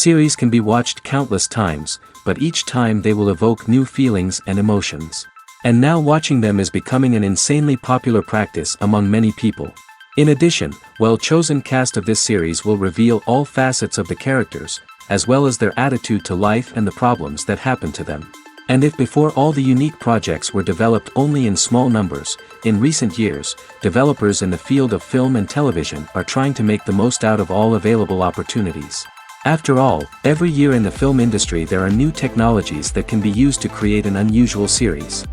Series can be watched countless times, but each time they will evoke new feelings and emotions. And now watching them is becoming an insanely popular practice among many people. In addition, well-chosen cast of this series will reveal all facets of the characters, as well as their attitude to life and the problems that happen to them. And if before all the unique projects were developed only in small numbers, in recent years, developers in the field of film and television are trying to make the most out of all available opportunities. After all, every year in the film industry there are new technologies that can be used to create an unusual series.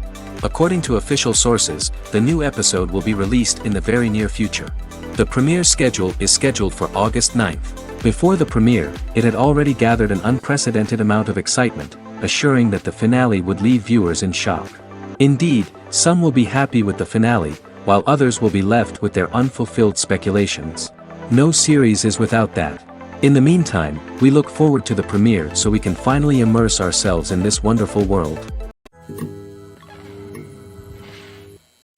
According to official sources, the new episode will be released in the very near future. The premiere schedule is scheduled for August 9th. Before the premiere, it had already gathered an unprecedented amount of excitement, assuring that the finale would leave viewers in shock. Indeed, some will be happy with the finale, while others will be left with their unfulfilled speculations. No series is without that. In the meantime, we look forward to the premiere so we can finally immerse ourselves in this wonderful world.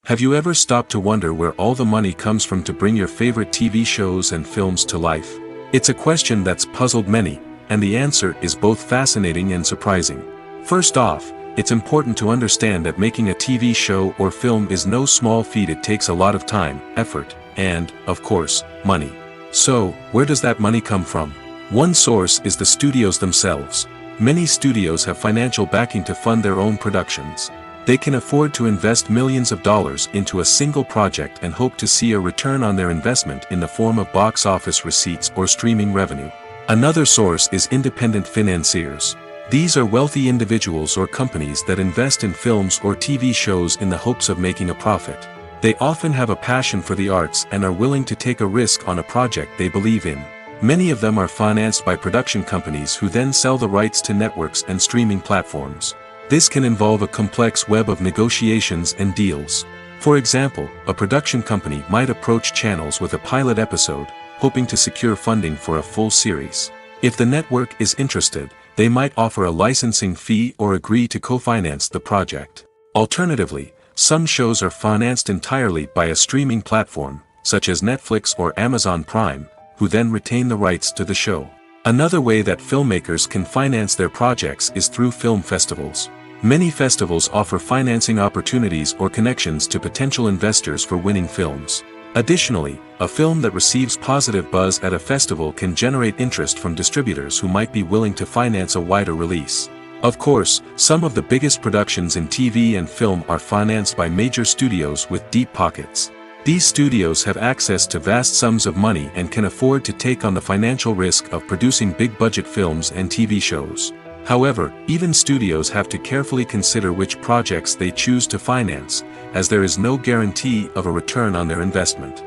Have you ever stopped to wonder where all the money comes from to bring your favorite TV shows and films to life? It's a question that's puzzled many, and the answer is both fascinating and surprising. First off, it's important to understand that making a TV show or film is no small feat. It takes a lot of time, effort, and, of course, money. So, where does that money come from? One source is the studios themselves. Many studios have financial backing to fund their own productions. They can afford to invest millions of dollars into a single project and hope to see a return on their investment in the form of box office receipts or streaming revenue. Another source is independent financiers. These are wealthy individuals or companies that invest in films or TV shows in the hopes of making a profit. They often have a passion for the arts and are willing to take a risk on a project they believe in. Many of them are financed by production companies who then sell the rights to networks and streaming platforms. This can involve a complex web of negotiations and deals. For example, a production company might approach channels with a pilot episode, hoping to secure funding for a full series. If the network is interested, they might offer a licensing fee or agree to co-finance the project. Alternatively, some shows are financed entirely by a streaming platform, such as Netflix or Amazon Prime, who then retain the rights to the show. Another way that filmmakers can finance their projects is through film festivals. Many festivals offer financing opportunities or connections to potential investors for winning films. Additionally, a film that receives positive buzz at a festival can generate interest from distributors who might be willing to finance a wider release. Of course, some of the biggest productions in TV and film are financed by major studios with deep pockets. These studios have access to vast sums of money and can afford to take on the financial risk of producing big-budget films and TV shows. However, even studios have to carefully consider which projects they choose to finance, as there is no guarantee of a return on their investment.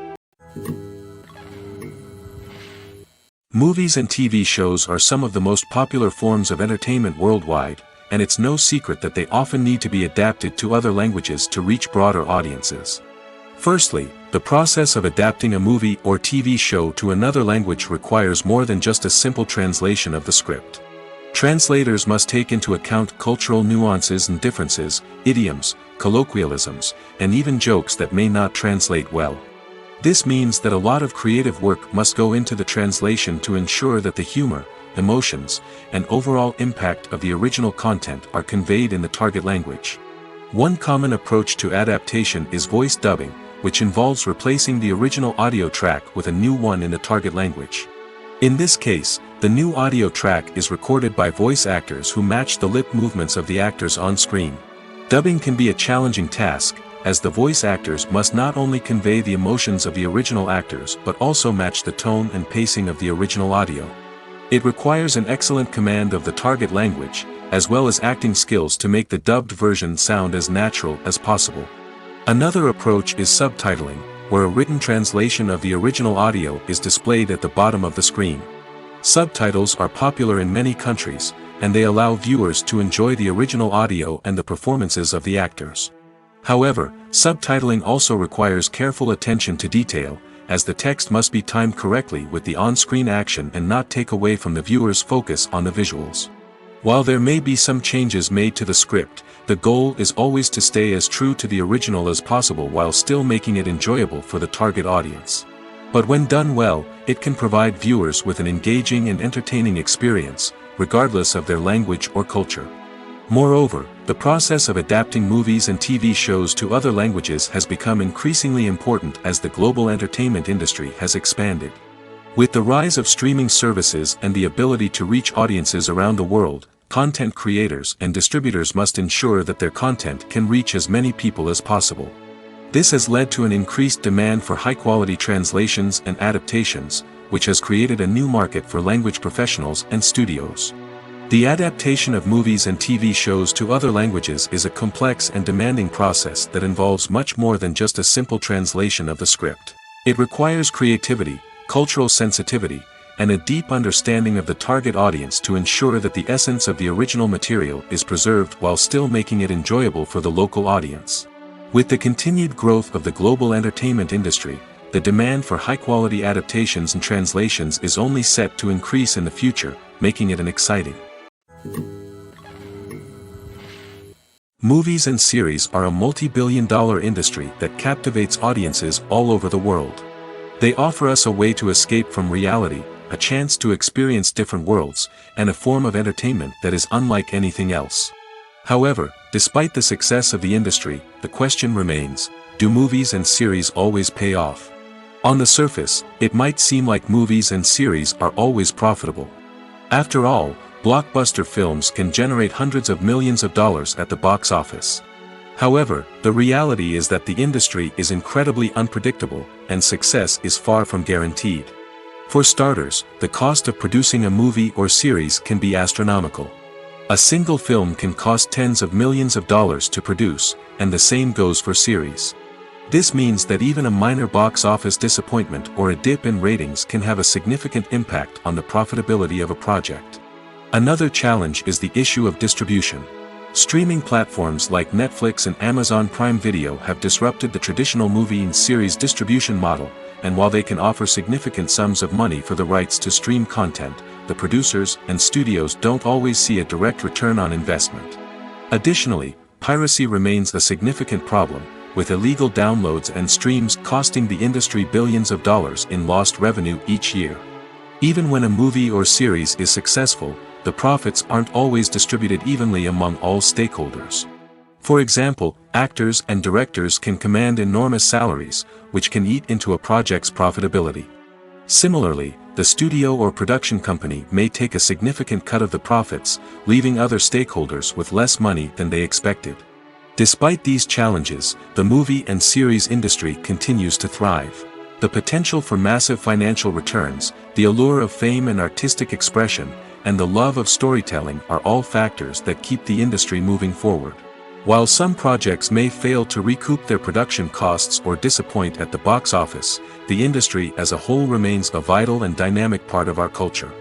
Movies and TV shows are some of the most popular forms of entertainment worldwide, and it's no secret that they often need to be adapted to other languages to reach broader audiences. Firstly, the process of adapting a movie or TV show to another language requires more than just a simple translation of the script. Translators must take into account cultural nuances and differences, idioms, colloquialisms, and even jokes that may not translate well. This means that a lot of creative work must go into the translation to ensure that the humor, emotions, and overall impact of the original content are conveyed in the target language. One common approach to adaptation is voice dubbing, which involves replacing the original audio track with a new one in the target language. In this case, the new audio track is recorded by voice actors who match the lip movements of the actors on screen. Dubbing can be a challenging task, as the voice actors must not only convey the emotions of the original actors but also match the tone and pacing of the original audio. It requires an excellent command of the target language, as well as acting skills to make the dubbed version sound as natural as possible. Another approach is subtitling, where a written translation of the original audio is displayed at the bottom of the screen. Subtitles are popular in many countries, and they allow viewers to enjoy the original audio and the performances of the actors. However, subtitling also requires careful attention to detail, as the text must be timed correctly with the on-screen action and not take away from the viewer's focus on the visuals. While there may be some changes made to the script, the goal is always to stay as true to the original as possible while still making it enjoyable for the target audience. But when done well, it can provide viewers with an engaging and entertaining experience, regardless of their language or culture. Moreover, the process of adapting movies and TV shows to other languages has become increasingly important as the global entertainment industry has expanded. With the rise of streaming services and the ability to reach audiences around the world, content creators and distributors must ensure that their content can reach as many people as possible. This has led to an increased demand for high-quality translations and adaptations, which has created a new market for language professionals and studios. The adaptation of movies and TV shows to other languages is a complex and demanding process that involves much more than just a simple translation of the script. It requires creativity, cultural sensitivity, and a deep understanding of the target audience to ensure that the essence of the original material is preserved while still making it enjoyable for the local audience. With the continued growth of the global entertainment industry, the demand for high-quality adaptations and translations is only set to increase in the future, making it an exciting. Movies and series are a multi-billion-dollar industry that captivates audiences all over the world. They offer us a way to escape from reality, a chance to experience different worlds, and a form of entertainment that is unlike anything else. However, despite the success of the industry, the question remains, do movies and series always pay off? On the surface, it might seem like movies and series are always profitable. After all, blockbuster films can generate hundreds of millions of dollars at the box office. However, the reality is that the industry is incredibly unpredictable, and success is far from guaranteed. For starters, the cost of producing a movie or series can be astronomical. A single film can cost tens of millions of dollars to produce, and the same goes for series. This means that even a minor box office disappointment or a dip in ratings can have a significant impact on the profitability of a project. Another challenge is the issue of distribution. Streaming platforms like Netflix and Amazon Prime Video have disrupted the traditional movie and series distribution model, and while they can offer significant sums of money for the rights to stream content, the producers and studios don't always see a direct return on investment. Additionally, piracy remains a significant problem, with illegal downloads and streams costing the industry billions of dollars in lost revenue each year. Even when a movie or series is successful, the profits aren't always distributed evenly among all stakeholders. For example, actors and directors can command enormous salaries, which can eat into a project's profitability. Similarly, the studio or production company may take a significant cut of the profits, leaving other stakeholders with less money than they expected. Despite these challenges, the movie and series industry continues to thrive. The potential for massive financial returns, the allure of fame and artistic expression, and the love of storytelling are all factors that keep the industry moving forward. While some projects may fail to recoup their production costs or disappoint at the box office, the industry as a whole remains a vital and dynamic part of our culture.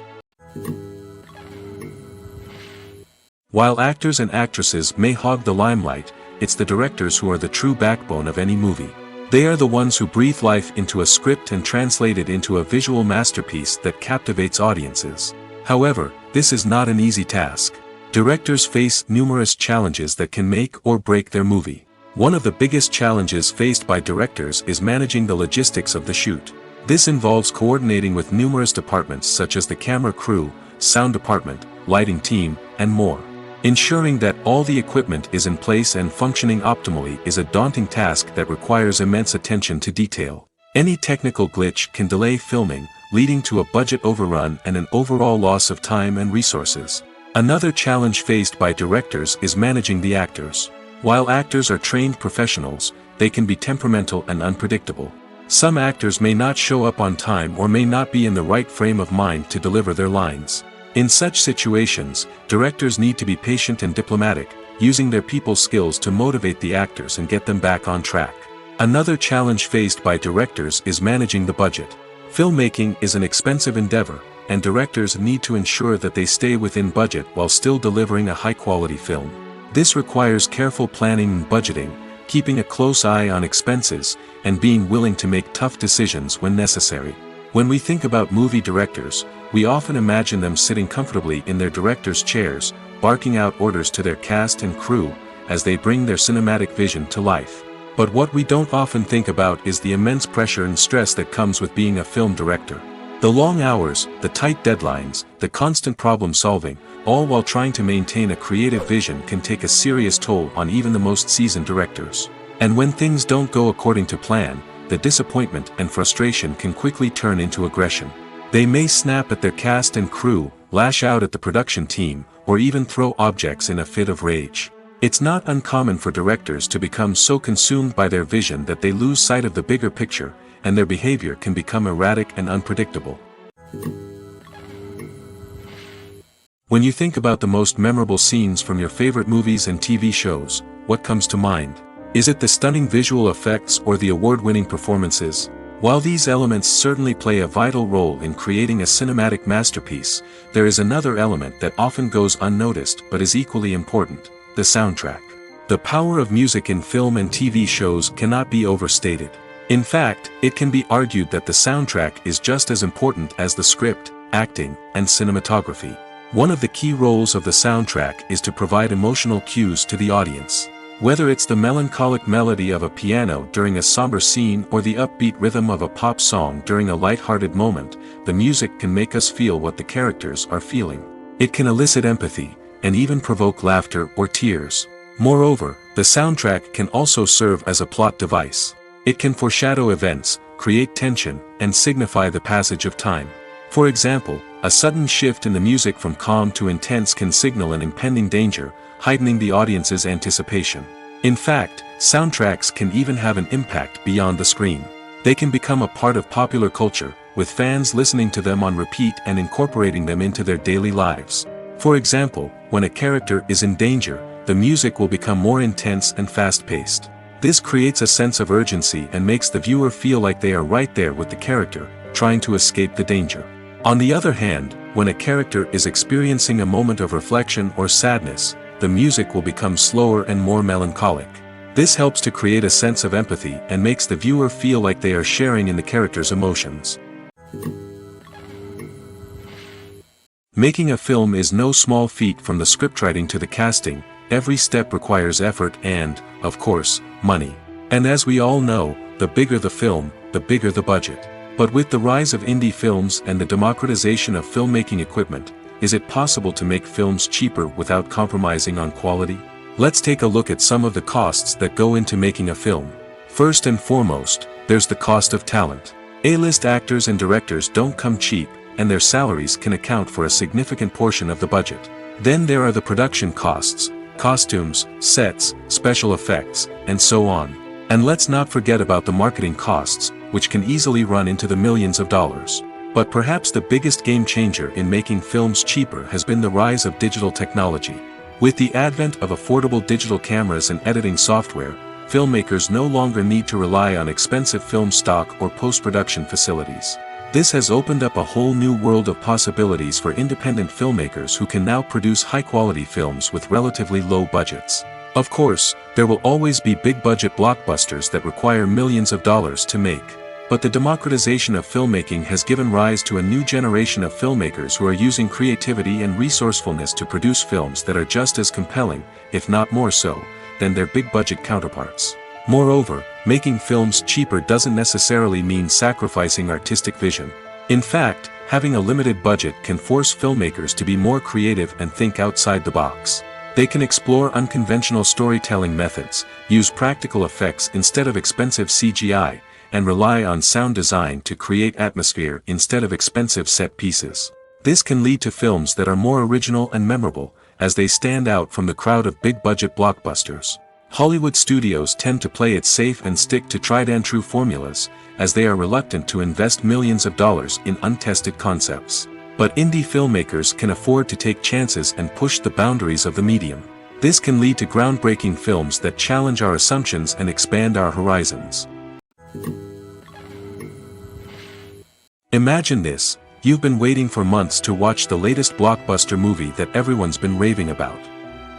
While actors and actresses may hog the limelight, it's the directors who are the true backbone of any movie. They are the ones who breathe life into a script and translate it into a visual masterpiece that captivates audiences. However, this is not an easy task. Directors face numerous challenges that can make or break their movie. One of the biggest challenges faced by directors is managing the logistics of the shoot. This involves coordinating with numerous departments such as the camera crew, sound department, lighting team, and more. Ensuring that all the equipment is in place and functioning optimally is a daunting task that requires immense attention to detail. Any technical glitch can delay filming, leading to a budget overrun and an overall loss of time and resources. Another challenge faced by directors is managing the actors. While actors are trained professionals, they can be temperamental and unpredictable. Some actors may not show up on time or may not be in the right frame of mind to deliver their lines. In such situations, directors need to be patient and diplomatic, using their people skills to motivate the actors and get them back on track. Another challenge faced by directors is managing the budget. Filmmaking is an expensive endeavor, and directors need to ensure that they stay within budget while still delivering a high-quality film. This requires careful planning and budgeting, keeping a close eye on expenses, and being willing to make tough decisions when necessary. When we think about movie directors, we often imagine them sitting comfortably in their director's chairs, barking out orders to their cast and crew, as they bring their cinematic vision to life. But what we don't often think about is the immense pressure and stress that comes with being a film director. The long hours, the tight deadlines, the constant problem solving, all while trying to maintain a creative vision can take a serious toll on even the most seasoned directors. And when things don't go according to plan, the disappointment and frustration can quickly turn into aggression. They may snap at their cast and crew, lash out at the production team, or even throw objects in a fit of rage. It's not uncommon for directors to become so consumed by their vision that they lose sight of the bigger picture, and their behavior can become erratic and unpredictable. When you think about the most memorable scenes from your favorite movies and TV shows, what comes to mind? Is it the stunning visual effects or the award-winning performances? While these elements certainly play a vital role in creating a cinematic masterpiece, there is another element that often goes unnoticed but is equally important: the soundtrack. The power of music in film and TV shows cannot be overstated. In fact, it can be argued that the soundtrack is just as important as the script, acting, and cinematography. One of the key roles of the soundtrack is to provide emotional cues to the audience. Whether it's the melancholic melody of a piano during a somber scene or the upbeat rhythm of a pop song during a light-hearted moment, the music can make us feel what the characters are feeling. It can elicit empathy, and even provoke laughter or tears. Moreover, the soundtrack can also serve as a plot device. It can foreshadow events, create tension, and signify the passage of time. For example, a sudden shift in the music from calm to intense can signal an impending danger, heightening the audience's anticipation. In fact, soundtracks can even have an impact beyond the screen. They can become a part of popular culture, with fans listening to them on repeat and incorporating them into their daily lives. For example, when a character is in danger, the music will become more intense and fast-paced. This creates a sense of urgency and makes the viewer feel like they are right there with the character, trying to escape the danger. On the other hand, when a character is experiencing a moment of reflection or sadness, the music will become slower and more melancholic. This helps to create a sense of empathy and makes the viewer feel like they are sharing in the character's emotions. Making a film is no small feat. From the scriptwriting to the casting, every step requires effort and, of course, money. And as we all know, the bigger the film, the bigger the budget. But with the rise of indie films and the democratization of filmmaking equipment, is it possible to make films cheaper without compromising on quality? Let's take a look at some of the costs that go into making a film. First and foremost, there's the cost of talent. A-list actors and directors don't come cheap, and their salaries can account for a significant portion of the budget. Then there are the production costs, costumes, sets, special effects, and so on. And let's not forget about the marketing costs, which can easily run into the millions of dollars. But perhaps the biggest game changer in making films cheaper has been the rise of digital technology. With the advent of affordable digital cameras and editing software, filmmakers no longer need to rely on expensive film stock or post-production facilities. This has opened up a whole new world of possibilities for independent filmmakers who can now produce high-quality films with relatively low budgets. Of course, there will always be big-budget blockbusters that require millions of dollars to make. But the democratization of filmmaking has given rise to a new generation of filmmakers who are using creativity and resourcefulness to produce films that are just as compelling, if not more so, than their big-budget counterparts. Moreover, making films cheaper doesn't necessarily mean sacrificing artistic vision. In fact, having a limited budget can force filmmakers to be more creative and think outside the box. They can explore unconventional storytelling methods, use practical effects instead of expensive CGI, and rely on sound design to create atmosphere instead of expensive set pieces. This can lead to films that are more original and memorable, as they stand out from the crowd of big-budget blockbusters. Hollywood studios tend to play it safe and stick to tried-and-true formulas, as they are reluctant to invest millions of dollars in untested concepts. But indie filmmakers can afford to take chances and push the boundaries of the medium. This can lead to groundbreaking films that challenge our assumptions and expand our horizons. Imagine this: you've been waiting for months to watch the latest blockbuster movie that everyone's been raving about.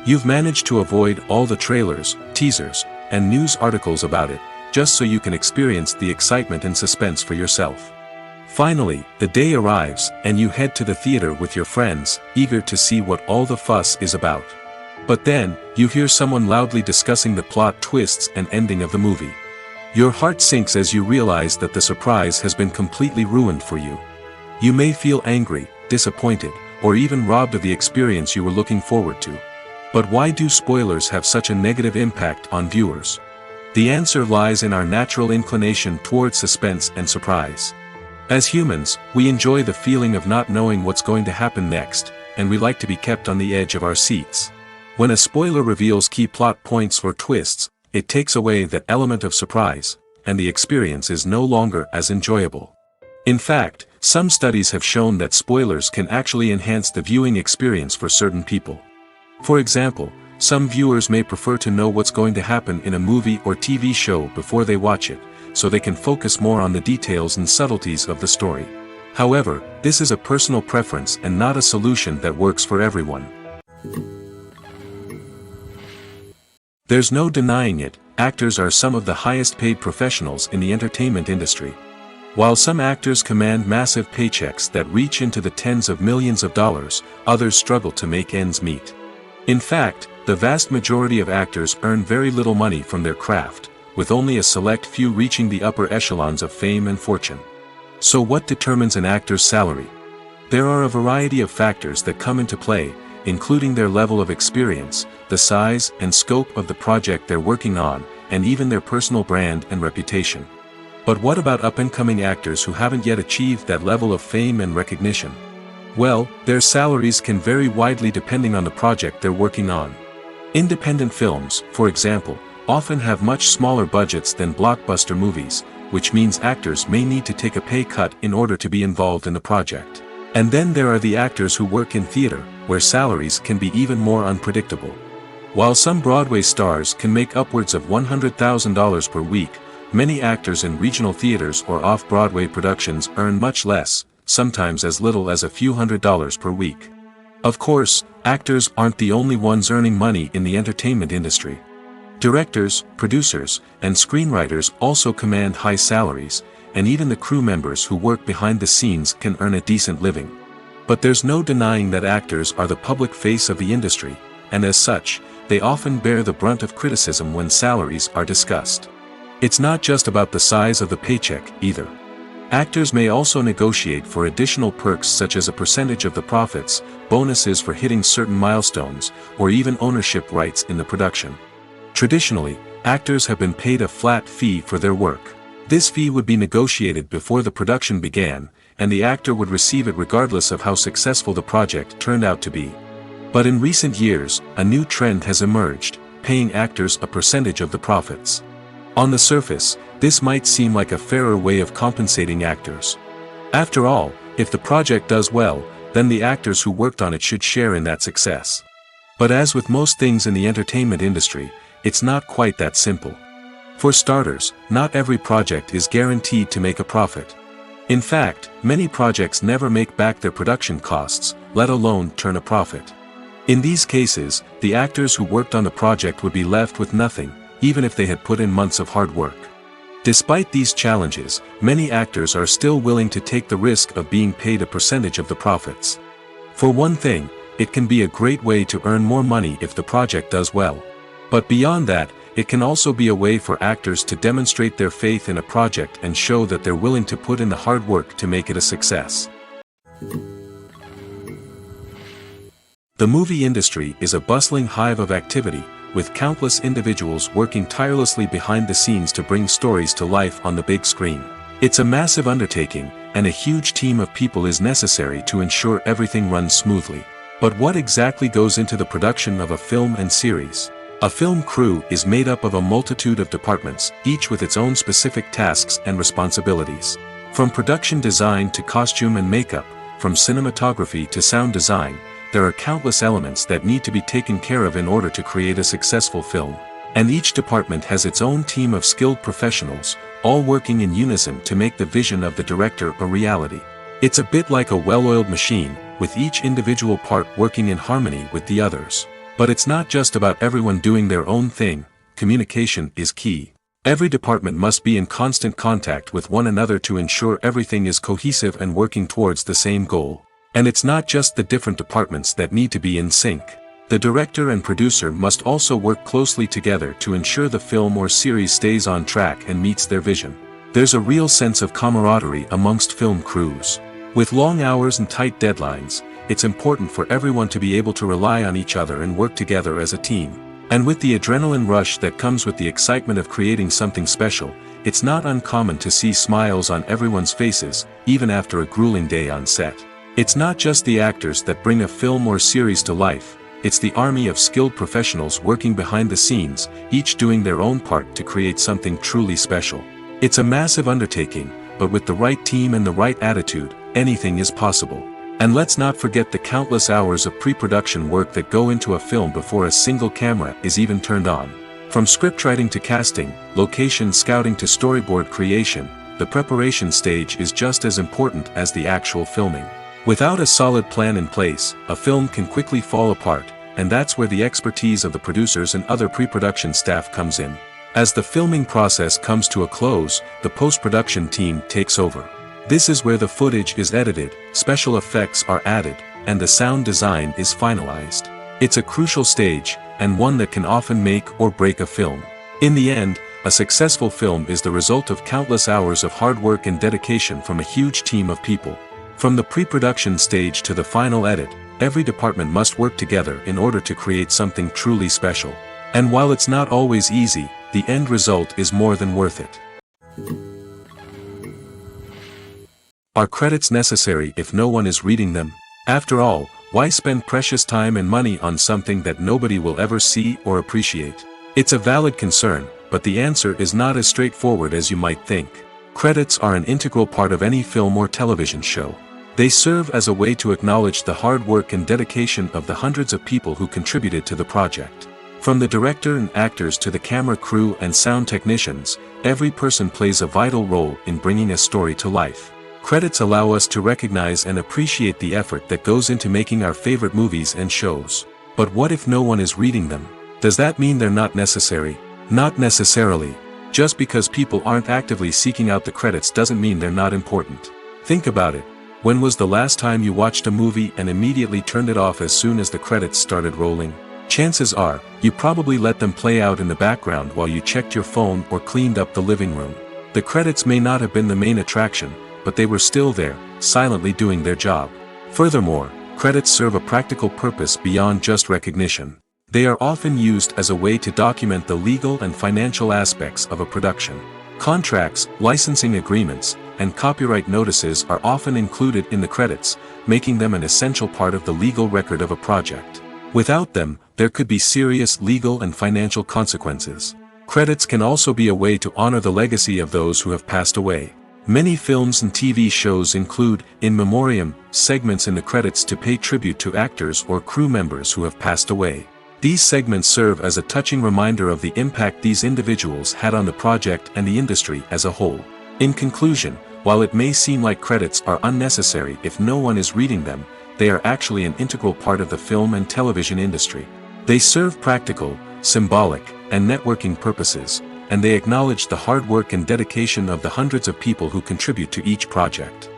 You've managed to avoid all the trailers, teasers, and news articles about it, just so you can experience the excitement and suspense for yourself. Finally, the day arrives, and you head to the theater with your friends, eager to see what all the fuss is about. But then, you hear someone loudly discussing the plot twists and ending of the movie. Your heart sinks as you realize that the surprise has been completely ruined for you. You may feel angry, disappointed, or even robbed of the experience you were looking forward to. But why do spoilers have such a negative impact on viewers? The answer lies in our natural inclination towards suspense and surprise. As humans, we enjoy the feeling of not knowing what's going to happen next, and we like to be kept on the edge of our seats. When a spoiler reveals key plot points or twists, it takes away that element of surprise, and the experience is no longer as enjoyable. In fact, some studies have shown that spoilers can actually enhance the viewing experience for certain people. For example, some viewers may prefer to know what's going to happen in a movie or TV show before they watch it, so they can focus more on the details and subtleties of the story. However, this is a personal preference and not a solution that works for everyone. There's no denying it, actors are some of the highest paid professionals in the entertainment industry. While some actors command massive paychecks that reach into the tens of millions of dollars, others struggle to make ends meet. In fact, the vast majority of actors earn very little money from their craft, with only a select few reaching the upper echelons of fame and fortune. So what determines an actor's salary? There are a variety of factors that come into play, including their level of experience, the size and scope of the project they're working on, and even their personal brand and reputation. But what about up-and-coming actors who haven't yet achieved that level of fame and recognition? Well, their salaries can vary widely depending on the project they're working on. Independent films, for example, often have much smaller budgets than blockbuster movies, which means actors may need to take a pay cut in order to be involved in the project. And then there are the actors who work in theater, where salaries can be even more unpredictable. While some Broadway stars can make upwards of $100,000 per week, many actors in regional theaters or off-Broadway productions earn much less, sometimes as little as a few $100s per week. Of course, actors aren't the only ones earning money in the entertainment industry. Directors, producers, and screenwriters also command high salaries, and even the crew members who work behind the scenes can earn a decent living. But there's no denying that actors are the public face of the industry, and as such, they often bear the brunt of criticism when salaries are discussed. It's not just about the size of the paycheck, either. Actors may also negotiate for additional perks such as a percentage of the profits, bonuses for hitting certain milestones, or even ownership rights in the production. Traditionally, actors have been paid a flat fee for their work. This fee would be negotiated before the production began, and the actor would receive it regardless of how successful the project turned out to be. But in recent years, a new trend has emerged, paying actors a percentage of the profits. On the surface, this might seem like a fairer way of compensating actors. After all, if the project does well, then the actors who worked on it should share in that success. But as with most things in the entertainment industry, it's not quite that simple. For starters, not every project is guaranteed to make a profit. In fact, many projects never make back their production costs, let alone turn a profit. In these cases, the actors who worked on the project would be left with nothing, even if they had put in months of hard work. Despite these challenges, many actors are still willing to take the risk of being paid a percentage of the profits. For one thing, it can be a great way to earn more money if the project does well. But beyond that, it can also be a way for actors to demonstrate their faith in a project and show that they're willing to put in the hard work to make it a success. The movie industry is a bustling hive of activity, with countless individuals working tirelessly behind the scenes to bring stories to life on the big screen. It's a massive undertaking, and a huge team of people is necessary to ensure everything runs smoothly. But what exactly goes into the production of a film and series? A film crew is made up of a multitude of departments, each with its own specific tasks and responsibilities. From production design to costume and makeup, from cinematography to sound design, there are countless elements that need to be taken care of in order to create a successful film. And each department has its own team of skilled professionals, all working in unison to make the vision of the director a reality. It's a bit like a well-oiled machine, with each individual part working in harmony with the others. But it's not just about everyone doing their own thing, communication is key. Every department must be in constant contact with one another to ensure everything is cohesive and working towards the same goal. And it's not just the different departments that need to be in sync. The director and producer must also work closely together to ensure the film or series stays on track and meets their vision. There's a real sense of camaraderie amongst film crews. With long hours and tight deadlines, it's important for everyone to be able to rely on each other and work together as a team. And with the adrenaline rush that comes with the excitement of creating something special, it's not uncommon to see smiles on everyone's faces, even after a grueling day on set. It's not just the actors that bring a film or series to life, it's the army of skilled professionals working behind the scenes, each doing their own part to create something truly special. It's a massive undertaking, but with the right team and the right attitude, anything is possible. And let's not forget the countless hours of pre-production work that go into a film before a single camera is even turned on. From scriptwriting to casting, location scouting to storyboard creation, the preparation stage is just as important as the actual filming. Without a solid plan in place, a film can quickly fall apart, and that's where the expertise of the producers and other pre-production staff comes in. As the filming process comes to a close, the post-production team takes over. This is where the footage is edited, special effects are added, and the sound design is finalized. It's a crucial stage, and one that can often make or break a film. In the end, a successful film is the result of countless hours of hard work and dedication from a huge team of people. From the pre-production stage to the final edit, every department must work together in order to create something truly special. And while it's not always easy, the end result is more than worth it. Are credits necessary if no one is reading them? After all, why spend precious time and money on something that nobody will ever see or appreciate? It's a valid concern, but the answer is not as straightforward as you might think. Credits are an integral part of any film or television show. They serve as a way to acknowledge the hard work and dedication of the hundreds of people who contributed to the project. From the director and actors to the camera crew and sound technicians, every person plays a vital role in bringing a story to life. Credits allow us to recognize and appreciate the effort that goes into making our favorite movies and shows. But what if no one is reading them? Does that mean they're not necessary? Not necessarily. Just because people aren't actively seeking out the credits doesn't mean they're not important. Think about it. When was the last time you watched a movie and immediately turned it off as soon as the credits started rolling? Chances are, you probably let them play out in the background while you checked your phone or cleaned up the living room. The credits may not have been the main attraction, but they were still there, silently doing their job. Furthermore, credits serve a practical purpose beyond just recognition. They are often used as a way to document the legal and financial aspects of a production. Contracts, licensing agreements, and copyright notices are often included in the credits, making them an essential part of the legal record of a project. Without them, there could be serious legal and financial consequences. Credits can also be a way to honor the legacy of those who have passed away. Many films and TV shows include, in memoriam, segments in the credits to pay tribute to actors or crew members who have passed away. These segments serve as a touching reminder of the impact these individuals had on the project and the industry as a whole. In conclusion, while it may seem like credits are unnecessary if no one is reading them, they are actually an integral part of the film and television industry. They serve practical, symbolic, and networking purposes, and they acknowledge the hard work and dedication of the hundreds of people who contribute to each project.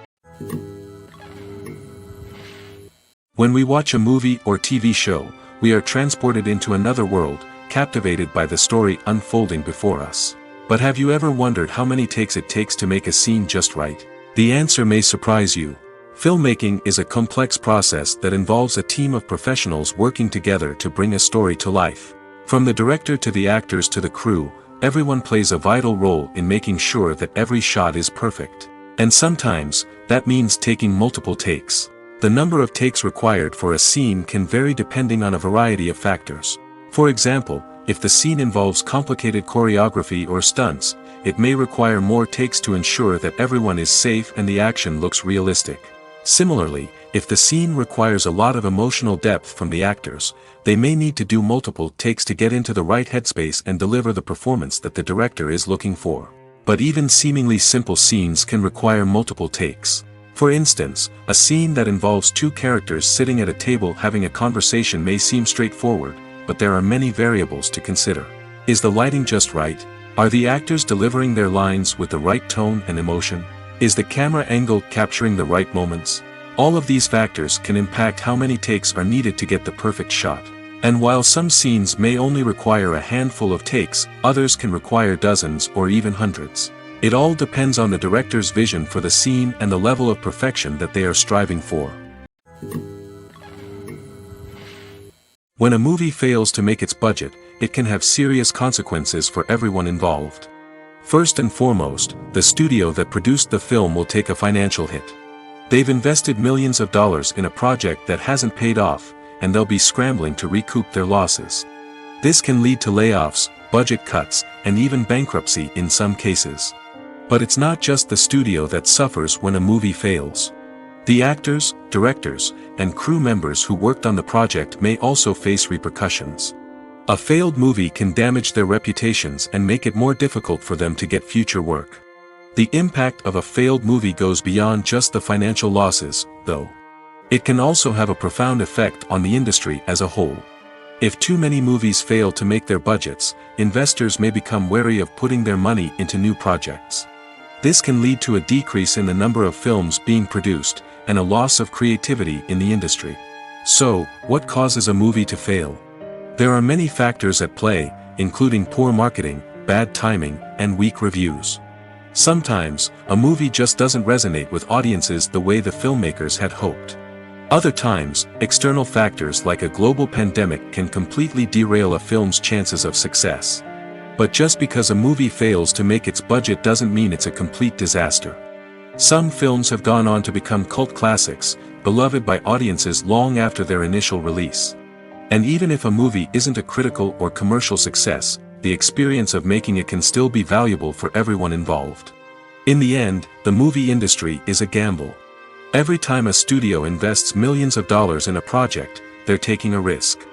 When we watch a movie or TV show, we are transported into another world, captivated by the story unfolding before us. But have you ever wondered how many takes it takes to make a scene just right? The answer may surprise you. Filmmaking is a complex process that involves a team of professionals working together to bring a story to life. From the director to the actors to the crew, everyone plays a vital role in making sure that every shot is perfect. And sometimes, that means taking multiple takes. The number of takes required for a scene can vary depending on a variety of factors. For example, if the scene involves complicated choreography or stunts, it may require more takes to ensure that everyone is safe and the action looks realistic. Similarly, if the scene requires a lot of emotional depth from the actors, they may need to do multiple takes to get into the right headspace and deliver the performance that the director is looking for. But even seemingly simple scenes can require multiple takes. For instance, a scene that involves two characters sitting at a table having a conversation may seem straightforward, but there are many variables to consider. Is the lighting just right? Are the actors delivering their lines with the right tone and emotion? Is the camera angle capturing the right moments? All of these factors can impact how many takes are needed to get the perfect shot. And while some scenes may only require a handful of takes, others can require dozens or even hundreds. It all depends on the director's vision for the scene and the level of perfection that they are striving for. When a movie fails to make its budget, it can have serious consequences for everyone involved. First and foremost, the studio that produced the film will take a financial hit. They've invested millions of dollars in a project that hasn't paid off, and they'll be scrambling to recoup their losses. This can lead to layoffs, budget cuts, and even bankruptcy in some cases. But it's not just the studio that suffers when a movie fails. The actors, directors, and crew members who worked on the project may also face repercussions. A failed movie can damage their reputations and make it more difficult for them to get future work. The impact of a failed movie goes beyond just the financial losses, though. It can also have a profound effect on the industry as a whole. If too many movies fail to make their budgets, investors may become wary of putting their money into new projects. This can lead to a decrease in the number of films being produced, and a loss of creativity in the industry. So, what causes a movie to fail? There are many factors at play, including poor marketing, bad timing, and weak reviews. Sometimes, a movie just doesn't resonate with audiences the way the filmmakers had hoped. Other times, external factors like a global pandemic can completely derail a film's chances of success. But just because a movie fails to make its budget doesn't mean it's a complete disaster. Some films have gone on to become cult classics, beloved by audiences long after their initial release. And even if a movie isn't a critical or commercial success, the experience of making it can still be valuable for everyone involved. In the end, the movie industry is a gamble. Every time a studio invests millions of dollars in a project, they're taking a risk.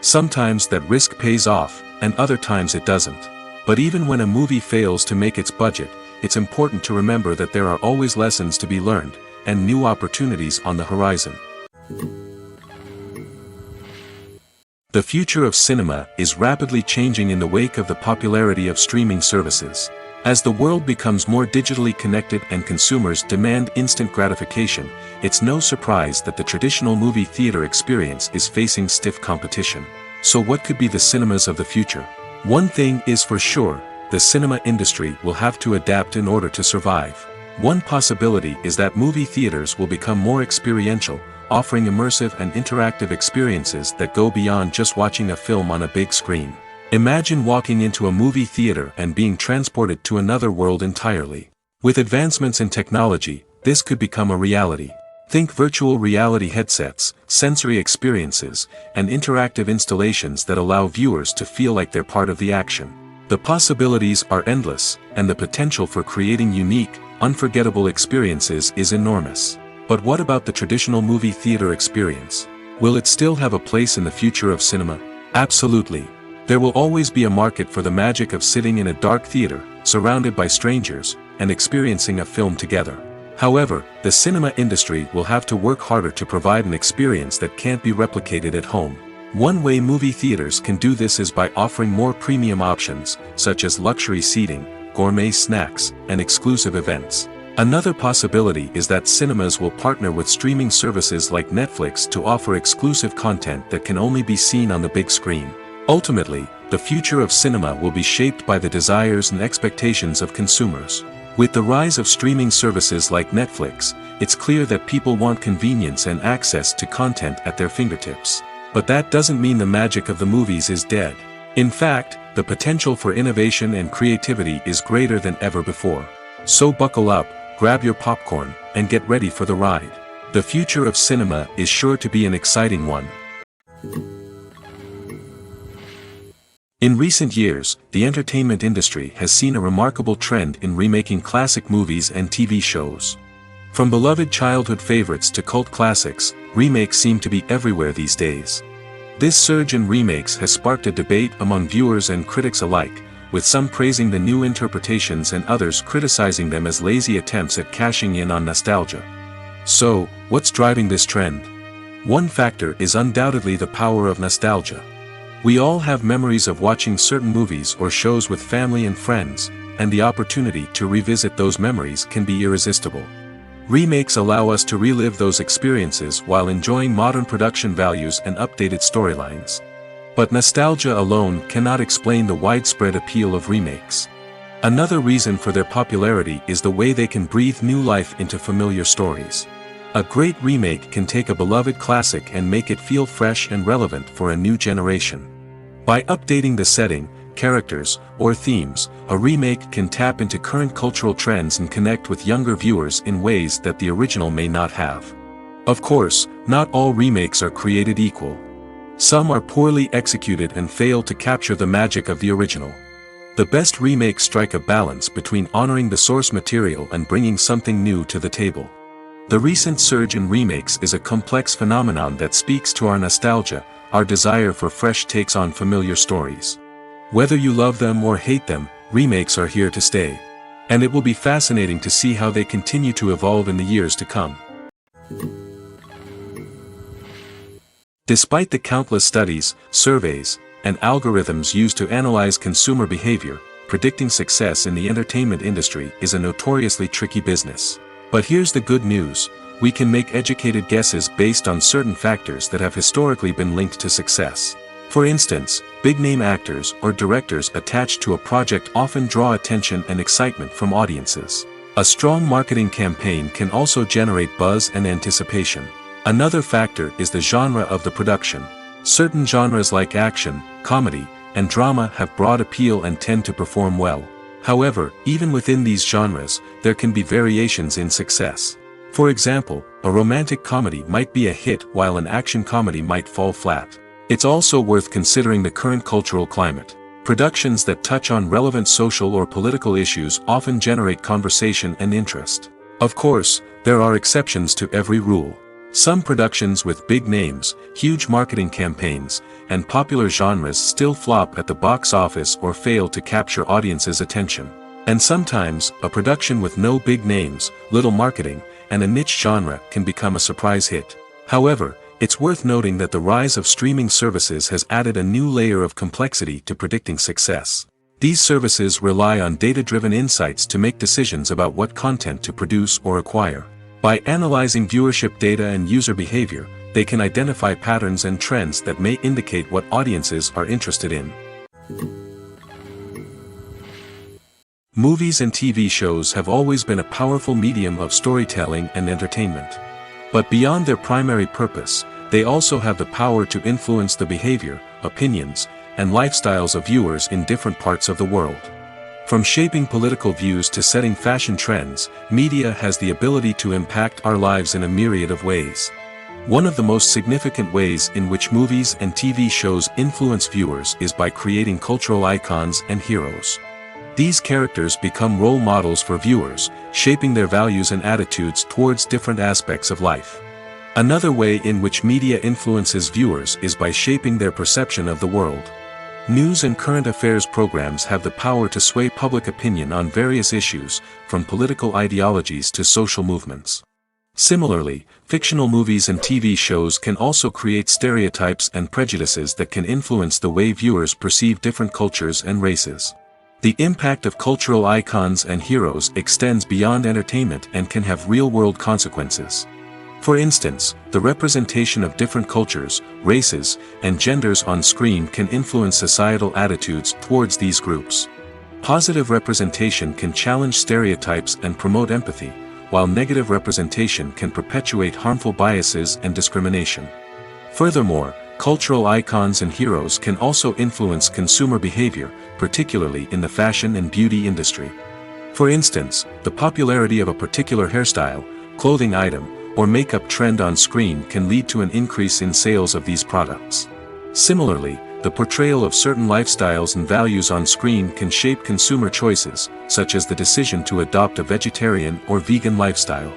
Sometimes that risk pays off, and other times it doesn't. But even when a movie fails to make its budget, it's important to remember that there are always lessons to be learned, and new opportunities on the horizon. The future of cinema is rapidly changing in the wake of the popularity of streaming services. As the world becomes more digitally connected and consumers demand instant gratification, it's no surprise that the traditional movie theater experience is facing stiff competition. So what could be the cinemas of the future? One thing is for sure, the cinema industry will have to adapt in order to survive. One possibility is that movie theaters will become more experiential, offering immersive and interactive experiences that go beyond just watching a film on a big screen. Imagine walking into a movie theater and being transported to another world entirely. With advancements in technology, this could become a reality. Think virtual reality headsets, sensory experiences, and interactive installations that allow viewers to feel like they're part of the action. The possibilities are endless, and the potential for creating unique, unforgettable experiences is enormous. But what about the traditional movie theater experience? Will it still have a place in the future of cinema? Absolutely. There will always be a market for the magic of sitting in a dark theater, surrounded by strangers, and experiencing a film together. However, the cinema industry will have to work harder to provide an experience that can't be replicated at home. One way movie theaters can do this is by offering more premium options, such as luxury seating, gourmet snacks, and exclusive events. Another possibility is that cinemas will partner with streaming services like Netflix to offer exclusive content that can only be seen on the big screen. Ultimately, the future of cinema will be shaped by the desires and expectations of consumers. With the rise of streaming services like Netflix, it's clear that people want convenience and access to content at their fingertips. But that doesn't mean the magic of the movies is dead. In fact, the potential for innovation and creativity is greater than ever before. So buckle up, grab your popcorn, and get ready for the ride. The future of cinema is sure to be an exciting one. In recent years, the entertainment industry has seen a remarkable trend in remaking classic movies and TV shows. From beloved childhood favorites to cult classics, remakes seem to be everywhere these days. This surge in remakes has sparked a debate among viewers and critics alike, with some praising the new interpretations and others criticizing them as lazy attempts at cashing in on nostalgia. So, what's driving this trend? One factor is undoubtedly the power of nostalgia. We all have memories of watching certain movies or shows with family and friends, and the opportunity to revisit those memories can be irresistible. Remakes allow us to relive those experiences while enjoying modern production values and updated storylines. But nostalgia alone cannot explain the widespread appeal of remakes. Another reason for their popularity is the way they can breathe new life into familiar stories. A great remake can take a beloved classic and make it feel fresh and relevant for a new generation. By updating the setting, characters, or themes, a remake can tap into current cultural trends and connect with younger viewers in ways that the original may not have. Of course, not all remakes are created equal. Some are poorly executed and fail to capture the magic of the original. The best remakes strike a balance between honoring the source material and bringing something new to the table. The recent surge in remakes is a complex phenomenon that speaks to our nostalgia, our desire for fresh takes on familiar stories. Whether you love them or hate them, remakes are here to stay. And it will be fascinating to see how they continue to evolve in the years to come. Despite the countless studies, surveys, and algorithms used to analyze consumer behavior, predicting success in the entertainment industry is a notoriously tricky business. But here's the good news: we can make educated guesses based on certain factors that have historically been linked to success. For instance, big-name actors or directors attached to a project often draw attention and excitement from audiences. A strong marketing campaign can also generate buzz and anticipation. Another factor is the genre of the production. Certain genres like action, comedy, and drama have broad appeal and tend to perform well. However, even within these genres, there can be variations in success. For example, a romantic comedy might be a hit while an action comedy might fall flat. It's also worth considering the current cultural climate. Productions that touch on relevant social or political issues often generate conversation and interest. Of course, there are exceptions to every rule. Some productions with big names, huge marketing campaigns, and popular genres still flop at the box office or fail to capture audiences' attention. And sometimes, a production with no big names, little marketing, and a niche genre can become a surprise hit. However, it's worth noting that the rise of streaming services has added a new layer of complexity to predicting success. These services rely on data-driven insights to make decisions about what content to produce or acquire. By analyzing viewership data and user behavior, they can identify patterns and trends that may indicate what audiences are interested in. Movies and TV shows have always been a powerful medium of storytelling and entertainment. But beyond their primary purpose, they also have the power to influence the behavior, opinions, and lifestyles of viewers in different parts of the world. From shaping political views to setting fashion trends, media has the ability to impact our lives in a myriad of ways. One of the most significant ways in which movies and TV shows influence viewers is by creating cultural icons and heroes. These characters become role models for viewers, shaping their values and attitudes towards different aspects of life. Another way in which media influences viewers is by shaping their perception of the world. News and current affairs programs have the power to sway public opinion on various issues, from political ideologies to social movements. Similarly, fictional movies and TV shows can also create stereotypes and prejudices that can influence the way viewers perceive different cultures and races. The impact of cultural icons and heroes extends beyond entertainment and can have real-world consequences. For instance, the representation of different cultures, races, and genders on screen can influence societal attitudes towards these groups. Positive representation can challenge stereotypes and promote empathy, while negative representation can perpetuate harmful biases and discrimination. Furthermore, cultural icons and heroes can also influence consumer behavior, particularly in the fashion and beauty industry. For instance, the popularity of a particular hairstyle, clothing item, or makeup trend on screen can lead to an increase in sales of these products. Similarly, the portrayal of certain lifestyles and values on screen can shape consumer choices, such as the decision to adopt a vegetarian or vegan lifestyle.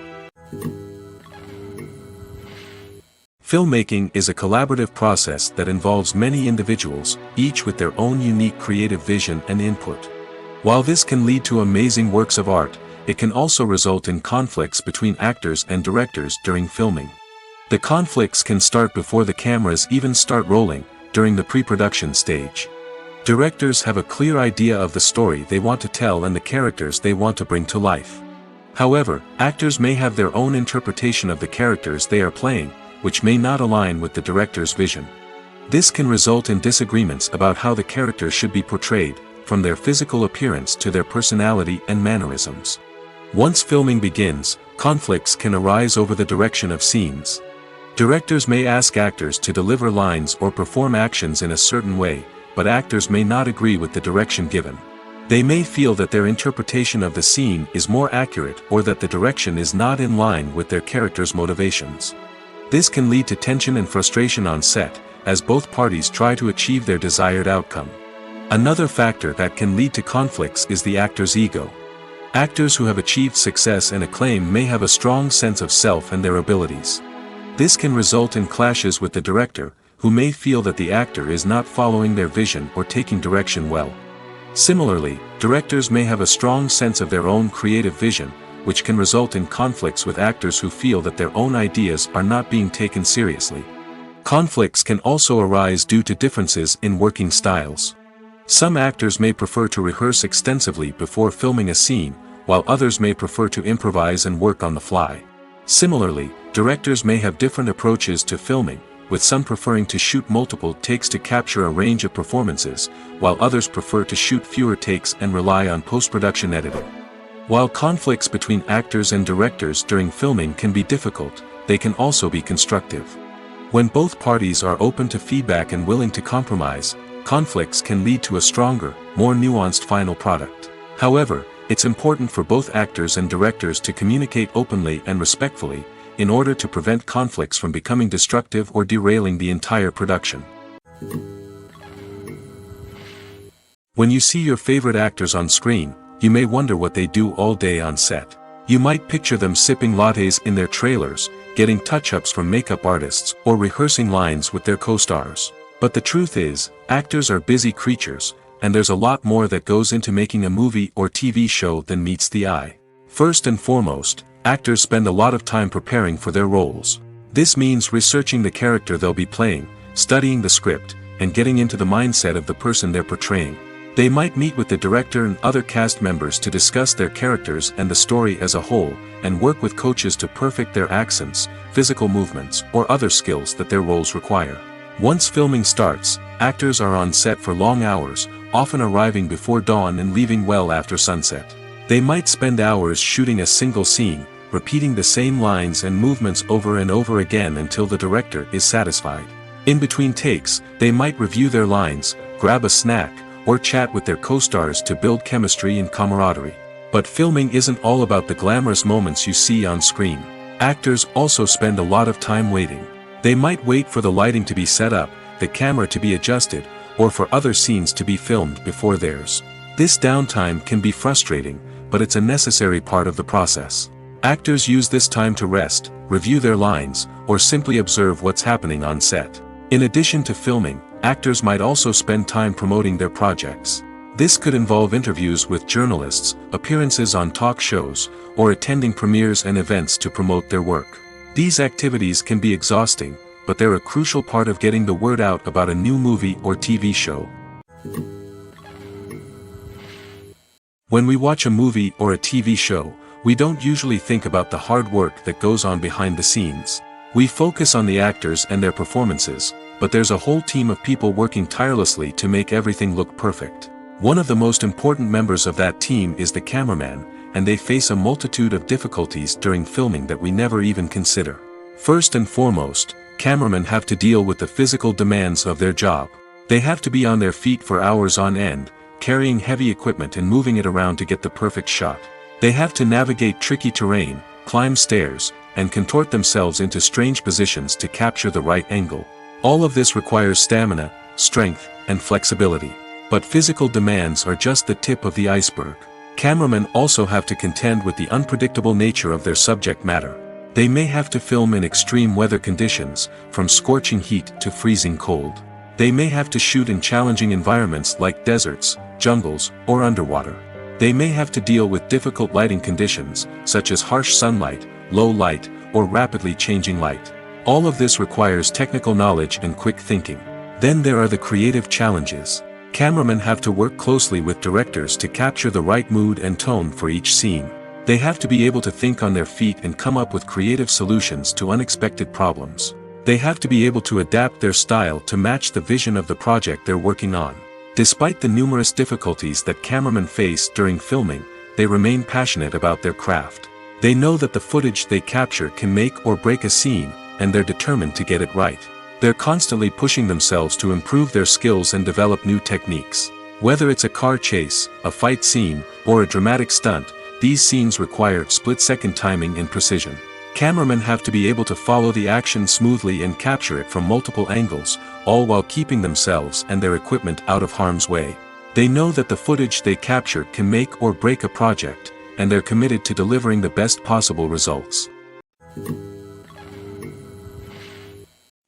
Filmmaking is a collaborative process that involves many individuals, each with their own unique creative vision and input. While this can lead to amazing works of art, it can also result in conflicts between actors and directors during filming. The conflicts can start before the cameras even start rolling, during the pre-production stage. Directors have a clear idea of the story they want to tell and the characters they want to bring to life. However, actors may have their own interpretation of the characters they are playing, which may not align with the director's vision. This can result in disagreements about how the character should be portrayed, from their physical appearance to their personality and mannerisms. Once filming begins, conflicts can arise over the direction of scenes. Directors may ask actors to deliver lines or perform actions in a certain way, but actors may not agree with the direction given. They may feel that their interpretation of the scene is more accurate or that the direction is not in line with their character's motivations. This can lead to tension and frustration on set, as both parties try to achieve their desired outcome. Another factor that can lead to conflicts is the actor's ego. Actors who have achieved success and acclaim may have a strong sense of self and their abilities. This can result in clashes with the director, who may feel that the actor is not following their vision or taking direction well. Similarly, directors may have a strong sense of their own creative vision, which can result in conflicts with actors who feel that their own ideas are not being taken seriously. Conflicts can also arise due to differences in working styles. Some actors may prefer to rehearse extensively before filming a scene, while others may prefer to improvise and work on the fly. Similarly, directors may have different approaches to filming, with some preferring to shoot multiple takes to capture a range of performances, while others prefer to shoot fewer takes and rely on post-production editing. While conflicts between actors and directors during filming can be difficult, they can also be constructive. When both parties are open to feedback and willing to compromise, conflicts can lead to a stronger, more nuanced final product. However, it's important for both actors and directors to communicate openly and respectfully, in order to prevent conflicts from becoming destructive or derailing the entire production. When you see your favorite actors on screen, you may wonder what they do all day on set. You might picture them sipping lattes in their trailers, getting touch-ups from makeup artists, or rehearsing lines with their co-stars. But the truth is, actors are busy creatures, and there's a lot more that goes into making a movie or TV show than meets the eye. First and foremost, actors spend a lot of time preparing for their roles. This means researching the character they'll be playing, studying the script, and getting into the mindset of the person they're portraying. They might meet with the director and other cast members to discuss their characters and the story as a whole, and work with coaches to perfect their accents, physical movements, or other skills that their roles require. Once filming starts, actors are on set for long hours, often arriving before dawn and leaving well after sunset. They might spend hours shooting a single scene, repeating the same lines and movements over and over again until the director is satisfied. In between takes, they might review their lines, grab a snack, or chat with their co-stars to build chemistry and camaraderie. But filming isn't all about the glamorous moments you see on screen. Actors also spend a lot of time waiting. They might wait for the lighting to be set up, the camera to be adjusted, or for other scenes to be filmed before theirs. This downtime can be frustrating, but it's a necessary part of the process. Actors use this time to rest, review their lines, or simply observe what's happening on set. In addition to filming, actors might also spend time promoting their projects. This could involve interviews with journalists, appearances on talk shows, or attending premieres and events to promote their work. These activities can be exhausting, but they're a crucial part of getting the word out about a new movie or TV show. When we watch a movie or a TV show, we don't usually think about the hard work that goes on behind the scenes. We focus on the actors and their performances, but there's a whole team of people working tirelessly to make everything look perfect. One of the most important members of that team is the cameraman, and they face a multitude of difficulties during filming that we never even consider. First and foremost, cameramen have to deal with the physical demands of their job. They have to be on their feet for hours on end, carrying heavy equipment and moving it around to get the perfect shot. They have to navigate tricky terrain, climb stairs, and contort themselves into strange positions to capture the right angle. All of this requires stamina, strength, and flexibility. But physical demands are just the tip of the iceberg. Cameramen also have to contend with the unpredictable nature of their subject matter. They may have to film in extreme weather conditions, from scorching heat to freezing cold. They may have to shoot in challenging environments like deserts, jungles, or underwater. They may have to deal with difficult lighting conditions, such as harsh sunlight, low light, or rapidly changing light. All of this requires technical knowledge and quick thinking. Then there are the creative challenges. Cameramen have to work closely with directors to capture the right mood and tone for each scene. They have to be able to think on their feet and come up with creative solutions to unexpected problems. They have to be able to adapt their style to match the vision of the project they're working on. Despite the numerous difficulties that cameramen face during filming, they remain passionate about their craft. They know that the footage they capture can make or break a scene, and they're determined to get it right. They're constantly pushing themselves to improve their skills and develop new techniques. Whether it's a car chase, a fight scene, or a dramatic stunt, these scenes require split-second timing and precision. Cameramen have to be able to follow the action smoothly and capture it from multiple angles, all while keeping themselves and their equipment out of harm's way. They know that the footage they capture can make or break a project, and they're committed to delivering the best possible results.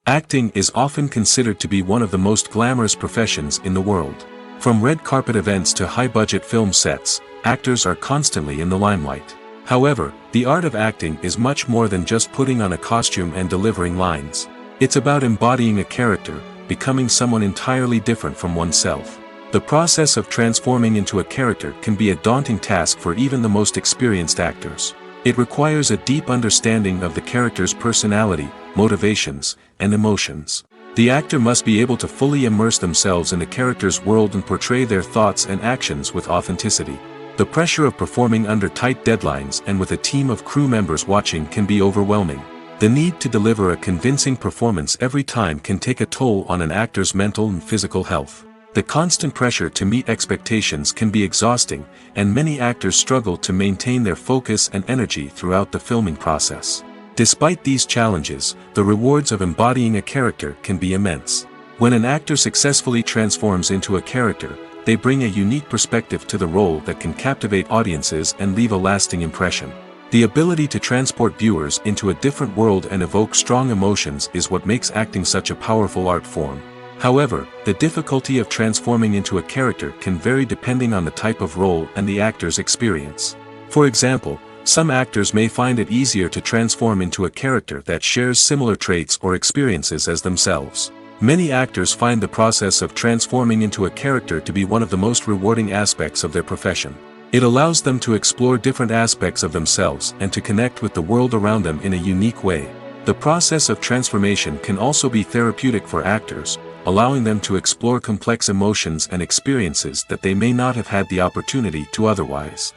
Acting is often considered to be one of the most glamorous professions in the world. From red carpet events to high-budget film sets, actors are constantly in the limelight. However, the art of acting is much more than just putting on a costume and delivering lines. It's about embodying a character, becoming someone entirely different from oneself. The process of transforming into a character can be a daunting task for even the most experienced actors. It requires a deep understanding of the character's personality, motivations, and emotions. The actor must be able to fully immerse themselves in the character's world and portray their thoughts and actions with authenticity. The pressure of performing under tight deadlines and with a team of crew members watching can be overwhelming. The need to deliver a convincing performance every time can take a toll on an actor's mental and physical health. The constant pressure to meet expectations can be exhausting, and many actors struggle to maintain their focus and energy throughout the filming process. Despite these challenges, the rewards of embodying a character can be immense. When an actor successfully transforms into a character, they bring a unique perspective to the role that can captivate audiences and leave a lasting impression. The ability to transport viewers into a different world and evoke strong emotions is what makes acting such a powerful art form. However, the difficulty of transforming into a character can vary depending on the type of role and the actor's experience. For example, some actors may find it easier to transform into a character that shares similar traits or experiences as themselves. Many actors find the process of transforming into a character to be one of the most rewarding aspects of their profession. It allows them to explore different aspects of themselves and to connect with the world around them in a unique way. The process of transformation can also be therapeutic for actors, allowing them to explore complex emotions and experiences that they may not have had the opportunity to otherwise.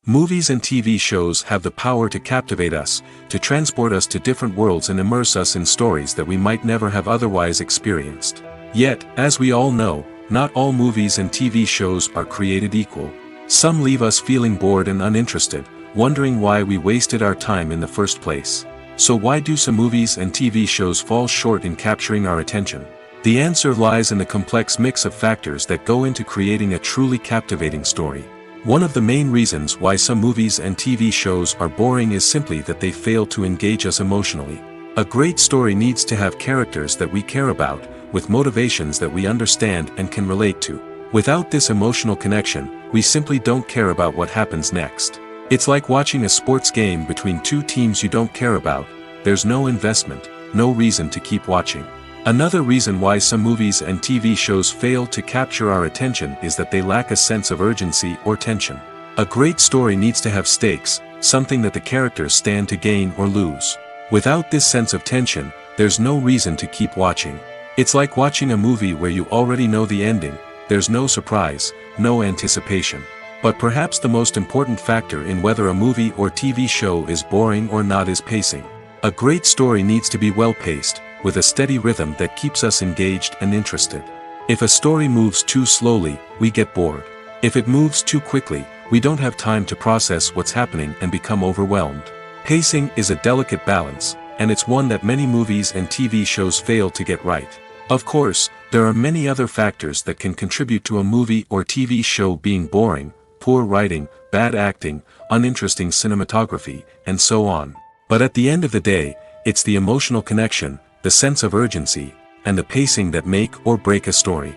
Movies and TV shows have the power to captivate us, to transport us to different worlds and immerse us in stories that we might never have otherwise experienced. Yet, as we all know, not all movies and TV shows are created equal. Some leave us feeling bored and uninterested, wondering why we wasted our time in the first place. So why do some movies and TV shows fall short in capturing our attention? The answer lies in the complex mix of factors that go into creating a truly captivating story. One of the main reasons why some movies and TV shows are boring is simply that they fail to engage us emotionally. A great story needs to have characters that we care about, with motivations that we understand and can relate to. Without this emotional connection, we simply don't care about what happens next. It's like watching a sports game between two teams you don't care about. There's no investment, no reason to keep watching. Another reason why some movies and TV shows fail to capture our attention is that they lack a sense of urgency or tension. A great story needs to have stakes, something that the characters stand to gain or lose. Without this sense of tension, there's no reason to keep watching. It's like watching a movie where you already know the ending, there's no surprise, no anticipation. But perhaps the most important factor in whether a movie or TV show is boring or not is pacing. A great story needs to be well-paced, with a steady rhythm that keeps us engaged and interested. If a story moves too slowly, we get bored. If it moves too quickly, we don't have time to process what's happening and become overwhelmed. Pacing is a delicate balance, and it's one that many movies and TV shows fail to get right. Of course, there are many other factors that can contribute to a movie or TV show being boring: poor writing, bad acting, uninteresting cinematography, and so on. But at the end of the day, it's the emotional connection, the sense of urgency, and the pacing that make or break a story.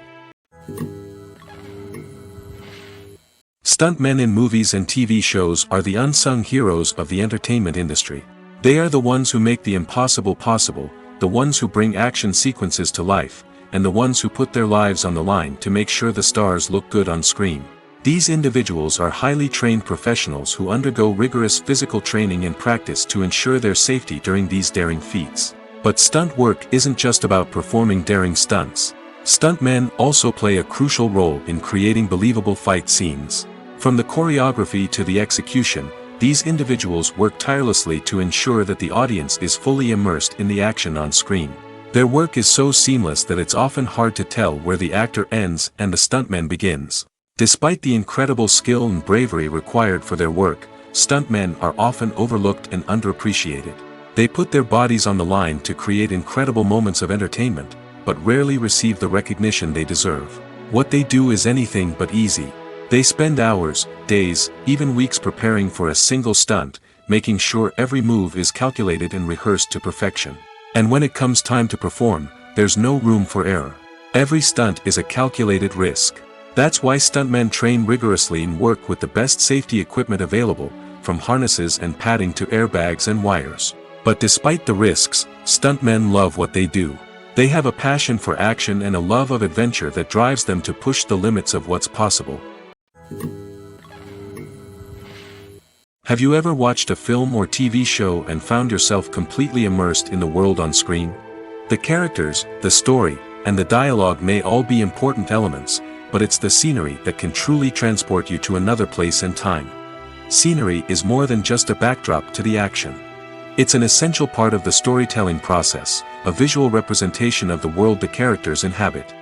Stuntmen in movies and TV shows are the unsung heroes of the entertainment industry. They are the ones who make the impossible possible, the ones who bring action sequences to life, and the ones who put their lives on the line to make sure the stars look good on screen. These individuals are highly trained professionals who undergo rigorous physical training and practice to ensure their safety during these daring feats. But stunt work isn't just about performing daring stunts. Stuntmen also play a crucial role in creating believable fight scenes. From the choreography to the execution, these individuals work tirelessly to ensure that the audience is fully immersed in the action on screen. Their work is so seamless that it's often hard to tell where the actor ends and the stuntman begins. Despite the incredible skill and bravery required for their work, stuntmen are often overlooked and underappreciated. They put their bodies on the line to create incredible moments of entertainment, but rarely receive the recognition they deserve. What they do is anything but easy. They spend hours, days, even weeks preparing for a single stunt, making sure every move is calculated and rehearsed to perfection. And when it comes time to perform, there's no room for error. Every stunt is a calculated risk. That's why stuntmen train rigorously and work with the best safety equipment available, from harnesses and padding to airbags and wires. But despite the risks, stuntmen love what they do. They have a passion for action and a love of adventure that drives them to push the limits of what's possible. Have you ever watched a film or TV show and found yourself completely immersed in the world on screen? The characters, the story, and the dialogue may all be important elements, but it's the scenery that can truly transport you to another place and time. Scenery is more than just a backdrop to the action. It's an essential part of the storytelling process, a visual representation of the world the characters inhabit.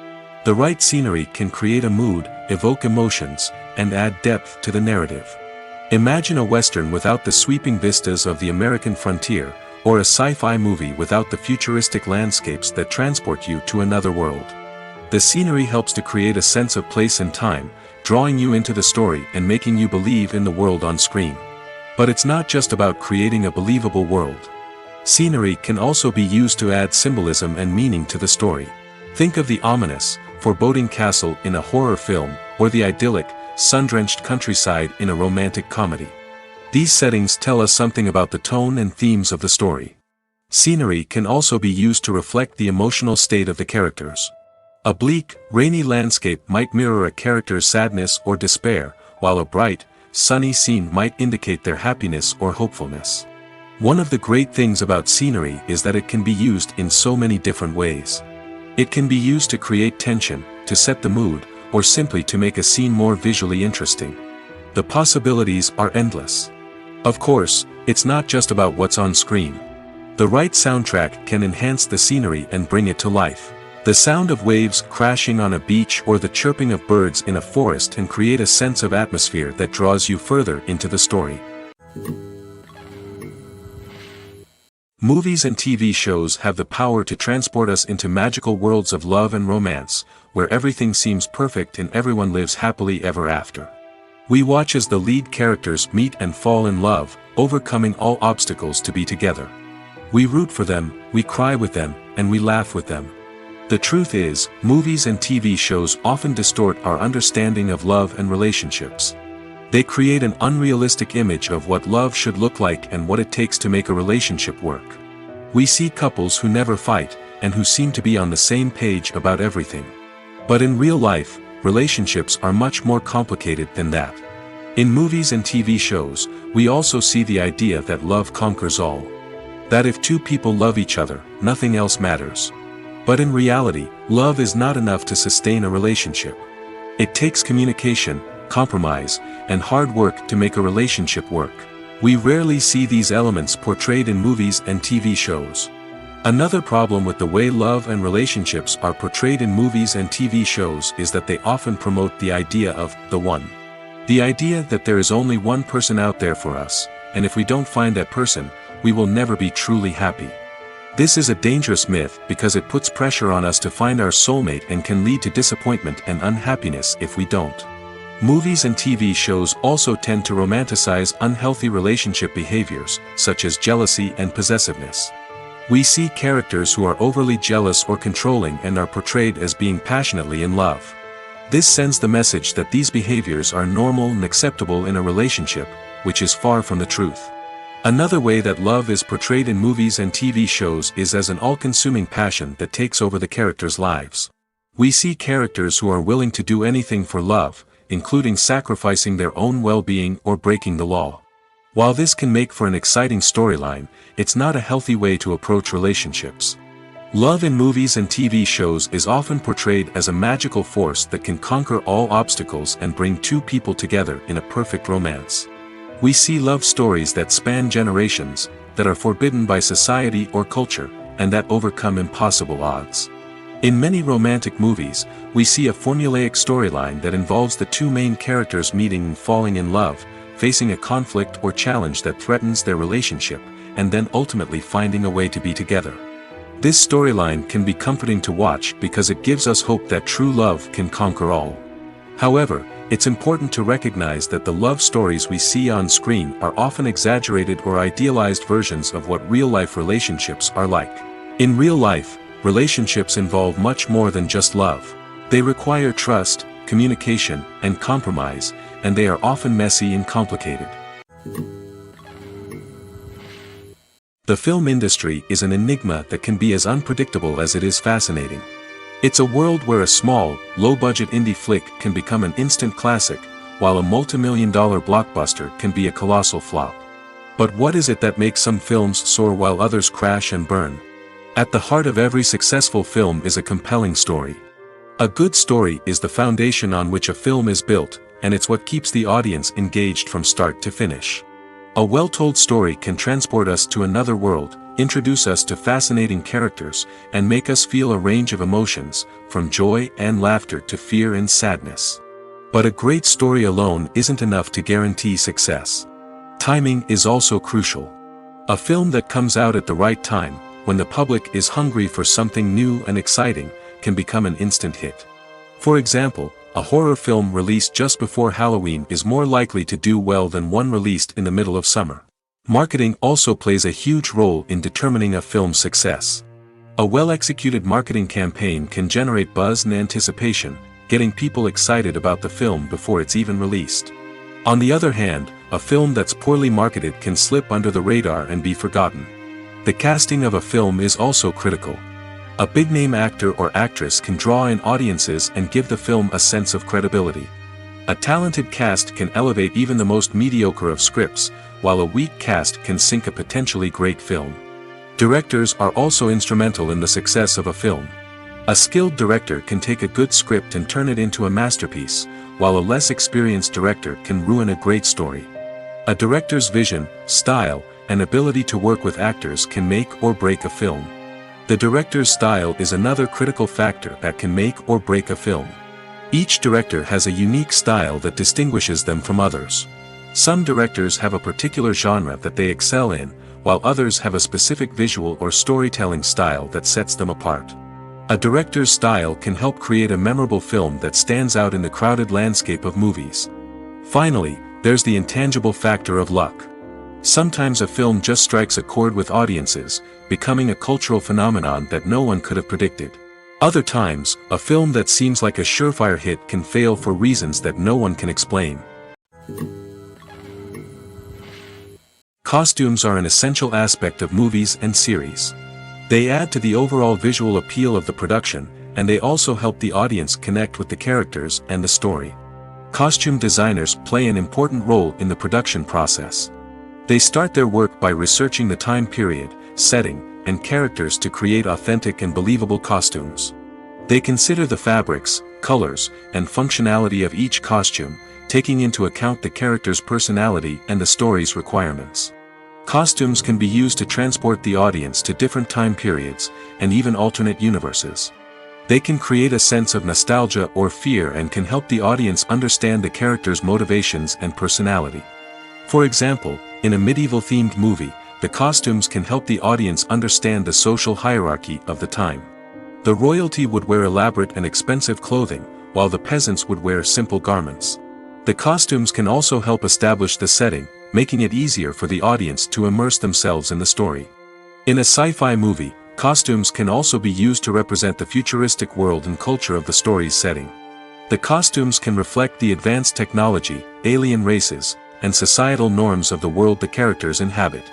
The right scenery can create a mood, evoke emotions, and add depth to the narrative. Imagine a Western without the sweeping vistas of the American frontier, or a sci-fi movie without the futuristic landscapes that transport you to another world. The scenery helps to create a sense of place and time, drawing you into the story and making you believe in the world on screen. But it's not just about creating a believable world. Scenery can also be used to add symbolism and meaning to the story. Think of the ominous, foreboding castle in a horror film, or the idyllic, sun-drenched countryside in a romantic comedy. These settings tell us something about the tone and themes of the story. Scenery can also be used to reflect the emotional state of the characters. A bleak, rainy landscape might mirror a character's sadness or despair, while a bright, sunny scene might indicate their happiness or hopefulness. One of the great things about scenery is that it can be used in so many different ways. It can be used to create tension, to set the mood, or simply to make a scene more visually interesting. The possibilities are endless. Of course, it's not just about what's on screen. The right soundtrack can enhance the scenery and bring it to life. The sound of waves crashing on a beach or the chirping of birds in a forest can create a sense of atmosphere that draws you further into the story. Movies and TV shows have the power to transport us into magical worlds of love and romance, where everything seems perfect and everyone lives happily ever after. We watch as the lead characters meet and fall in love, overcoming all obstacles to be together. We root for them, we cry with them, and we laugh with them. The truth is, movies and TV shows often distort our understanding of love and relationships. They create an unrealistic image of what love should look like and what it takes to make a relationship work. We see couples who never fight, and who seem to be on the same page about everything. But in real life, relationships are much more complicated than that. In movies and TV shows, we also see the idea that love conquers all. That if two people love each other, nothing else matters. But in reality, love is not enough to sustain a relationship. It takes communication, compromise, and hard work to make a relationship work. We rarely see these elements portrayed in movies and TV shows. Another problem with the way love and relationships are portrayed in movies and TV shows is that they often promote the idea of the one. The idea that there is only one person out there for us, and if we don't find that person, we will never be truly happy. This is a dangerous myth because it puts pressure on us to find our soulmate and can lead to disappointment and unhappiness if we don't. Movies and TV shows also tend to romanticize unhealthy relationship behaviors, such as jealousy and possessiveness. We see characters who are overly jealous or controlling and are portrayed as being passionately in love. This sends the message that these behaviors are normal and acceptable in a relationship, which is far from the truth. Another way that love is portrayed in movies and TV shows is as an all-consuming passion that takes over the characters' lives. We see characters who are willing to do anything for love, including sacrificing their own well-being or breaking the law. While this can make for an exciting storyline, it's not a healthy way to approach relationships. Love in movies and TV shows is often portrayed as a magical force that can conquer all obstacles and bring two people together in a perfect romance. We see love stories that span generations, that are forbidden by society or culture, and that overcome impossible odds. In many romantic movies, we see a formulaic storyline that involves the two main characters meeting and falling in love, facing a conflict or challenge that threatens their relationship, and then ultimately finding a way to be together. This storyline can be comforting to watch because it gives us hope that true love can conquer all. However, it's important to recognize that the love stories we see on screen are often exaggerated or idealized versions of what real-life relationships are like. In real life, relationships involve much more than just love. They require trust, communication, and compromise, and they are often messy and complicated. The film industry is an enigma that can be as unpredictable as it is fascinating. It's a world where a small, low-budget indie flick can become an instant classic, while a multi-million-dollar blockbuster can be a colossal flop. But what is it that makes some films soar while others crash and burn? At the heart of every successful film is a compelling story. A good story is the foundation on which a film is built, and it's what keeps the audience engaged from start to finish. A well-told story can transport us to another world, introduce us to fascinating characters, and make us feel a range of emotions, from joy and laughter to fear and sadness. But a great story alone isn't enough to guarantee success. Timing is also crucial. A film that comes out at the right time, when the public is hungry for something new and exciting, can become an instant hit. For example, a horror film released just before Halloween is more likely to do well than one released in the middle of summer. Marketing also plays a huge role in determining a film's success. A well-executed marketing campaign can generate buzz and anticipation, getting people excited about the film before it's even released. On the other hand, a film that's poorly marketed can slip under the radar and be forgotten. The casting of a film is also critical. A big-name actor or actress can draw in audiences and give the film a sense of credibility. A talented cast can elevate even the most mediocre of scripts, while a weak cast can sink a potentially great film. Directors are also instrumental in the success of a film. A skilled director can take a good script and turn it into a masterpiece, while a less experienced director can ruin a great story. A director's vision, style, and ability to work with actors can make or break a film. The director's style is another critical factor that can make or break a film. Each director has a unique style that distinguishes them from others. Some directors have a particular genre that they excel in, while others have a specific visual or storytelling style that sets them apart. A director's style can help create a memorable film that stands out in the crowded landscape of movies. Finally, there's the intangible factor of luck. Sometimes a film just strikes a chord with audiences, becoming a cultural phenomenon that no one could have predicted. Other times, a film that seems like a surefire hit can fail for reasons that no one can explain. Costumes are an essential aspect of movies and series. They add to the overall visual appeal of the production, and they also help the audience connect with the characters and the story. Costume designers play an important role in the production process. They start their work by researching the time period, setting, and characters to create authentic and believable costumes. They consider the fabrics, colors, and functionality of each costume, taking into account the character's personality and the story's requirements. Costumes can be used to transport the audience to different time periods, and even alternate universes. They can create a sense of nostalgia or fear and can help the audience understand the character's motivations and personality. For example, in a medieval-themed movie, the costumes can help the audience understand the social hierarchy of the time. The royalty would wear elaborate and expensive clothing, while the peasants would wear simple garments. The costumes can also help establish the setting, making it easier for the audience to immerse themselves in the story. In a sci-fi movie, costumes can also be used to represent the futuristic world and culture of the story's setting. The costumes can reflect the advanced technology, alien races, and societal norms of the world the characters inhabit.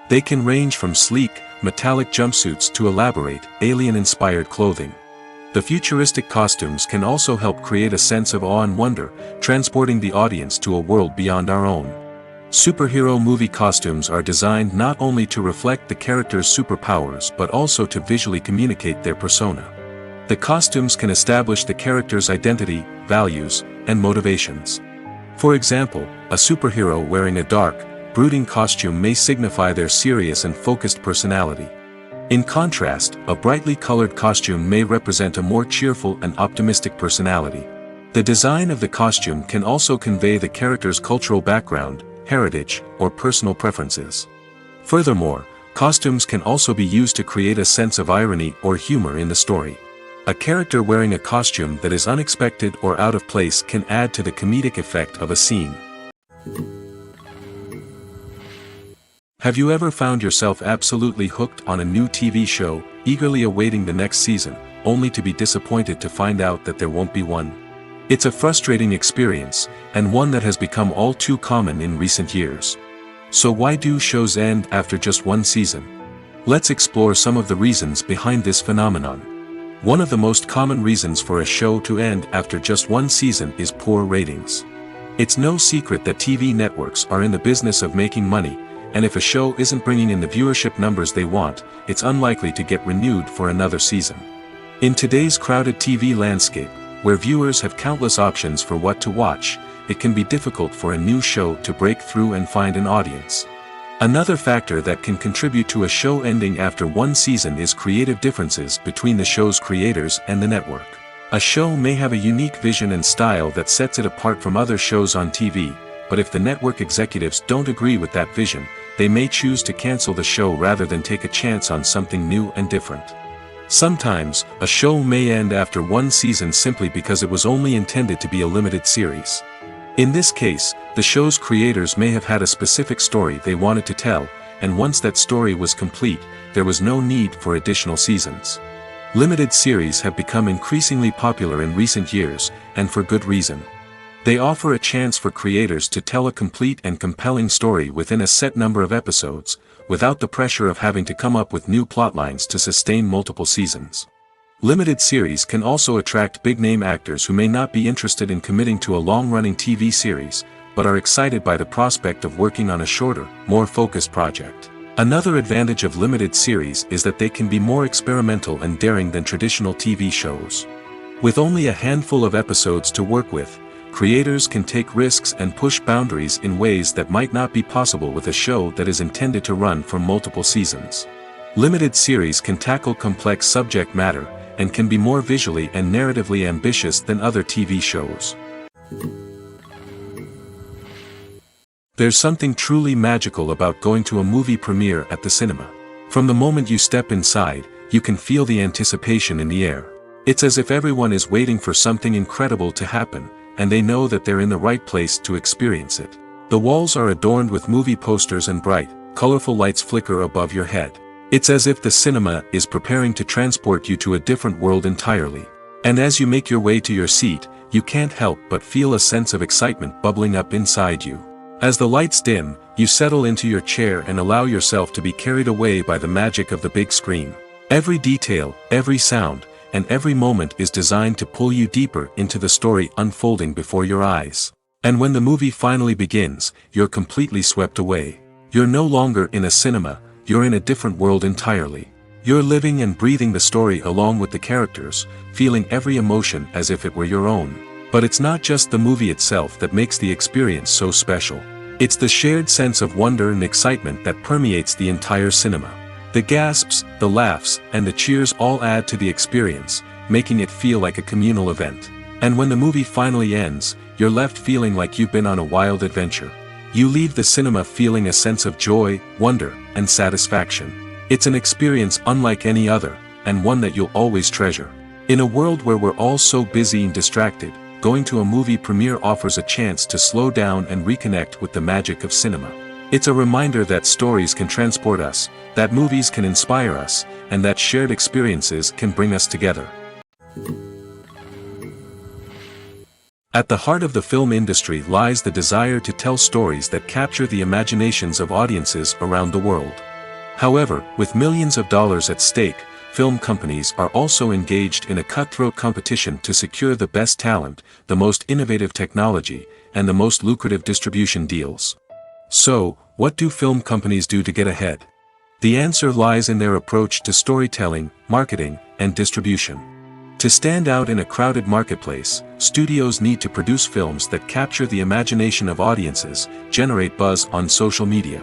They can range from sleek, metallic jumpsuits to elaborate, alien-inspired clothing. The futuristic costumes can also help create a sense of awe and wonder, transporting the audience to a world beyond our own. Superhero movie costumes are designed not only to reflect the character's superpowers but also to visually communicate their persona. The costumes can establish the character's identity, values, and motivations. For example, a superhero wearing a dark, brooding costume may signify their serious and focused personality. In contrast, a brightly colored costume may represent a more cheerful and optimistic personality. The design of the costume can also convey the character's cultural background, heritage, or personal preferences. Furthermore, costumes can also be used to create a sense of irony or humor in the story. A character wearing a costume that is unexpected or out of place can add to the comedic effect of a scene. Have you ever found yourself absolutely hooked on a new TV show, eagerly awaiting the next season, only to be disappointed to find out that there won't be one? It's a frustrating experience, and one that has become all too common in recent years. So why do shows end after just one season? Let's explore some of the reasons behind this phenomenon. One of the most common reasons for a show to end after just one season is poor ratings. It's no secret that TV networks are in the business of making money, and if a show isn't bringing in the viewership numbers they want, it's unlikely to get renewed for another season. In today's crowded TV landscape, where viewers have countless options for what to watch, it can be difficult for a new show to break through and find an audience. Another factor that can contribute to a show ending after one season is creative differences between the show's creators and the network. A show may have a unique vision and style that sets it apart from other shows on TV, but if the network executives don't agree with that vision, they may choose to cancel the show rather than take a chance on something new and different. Sometimes, a show may end after one season simply because it was only intended to be a limited series. In this case, the show's creators may have had a specific story they wanted to tell, and once that story was complete, there was no need for additional seasons. Limited series have become increasingly popular in recent years, and for good reason. They offer a chance for creators to tell a complete and compelling story within a set number of episodes, without the pressure of having to come up with new plotlines to sustain multiple seasons. Limited series can also attract big-name actors who may not be interested in committing to a long-running TV series, but are excited by the prospect of working on a shorter, more focused project. Another advantage of limited series is that they can be more experimental and daring than traditional TV shows. With only a handful of episodes to work with, creators can take risks and push boundaries in ways that might not be possible with a show that is intended to run for multiple seasons. Limited series can tackle complex subject matter, and can be more visually and narratively ambitious than other TV shows. There's something truly magical about going to a movie premiere at the cinema. From the moment you step inside, you can feel the anticipation in the air. It's as if everyone is waiting for something incredible to happen, and they know that they're in the right place to experience it. The walls are adorned with movie posters and bright, colorful lights flicker above your head. It's as if the cinema is preparing to transport you to a different world entirely. And as you make your way to your seat, you can't help but feel a sense of excitement bubbling up inside you. As the lights dim, you settle into your chair and allow yourself to be carried away by the magic of the big screen. Every detail, every sound, and every moment is designed to pull you deeper into the story unfolding before your eyes. And when the movie finally begins, you're completely swept away. You're no longer in a cinema, you're in a different world entirely. You're living and breathing the story along with the characters, feeling every emotion as if it were your own. But it's not just the movie itself that makes the experience so special. It's the shared sense of wonder and excitement that permeates the entire cinema. The gasps, the laughs, and the cheers all add to the experience, making it feel like a communal event. And when the movie finally ends, you're left feeling like you've been on a wild adventure. You leave the cinema feeling a sense of joy, wonder, and satisfaction. It's an experience unlike any other, and one that you'll always treasure. In a world where we're all so busy and distracted, going to a movie premiere offers a chance to slow down and reconnect with the magic of cinema. It's a reminder that stories can transport us, that movies can inspire us, and that shared experiences can bring us together. At the heart of the film industry lies the desire to tell stories that capture the imaginations of audiences around the world. However, with millions of dollars at stake, film companies are also engaged in a cutthroat competition to secure the best talent, the most innovative technology, and the most lucrative distribution deals. So, what do film companies do to get ahead? The answer lies in their approach to storytelling, marketing, and distribution. To stand out in a crowded marketplace, studios need to produce films that capture the imagination of audiences, generate buzz on social media.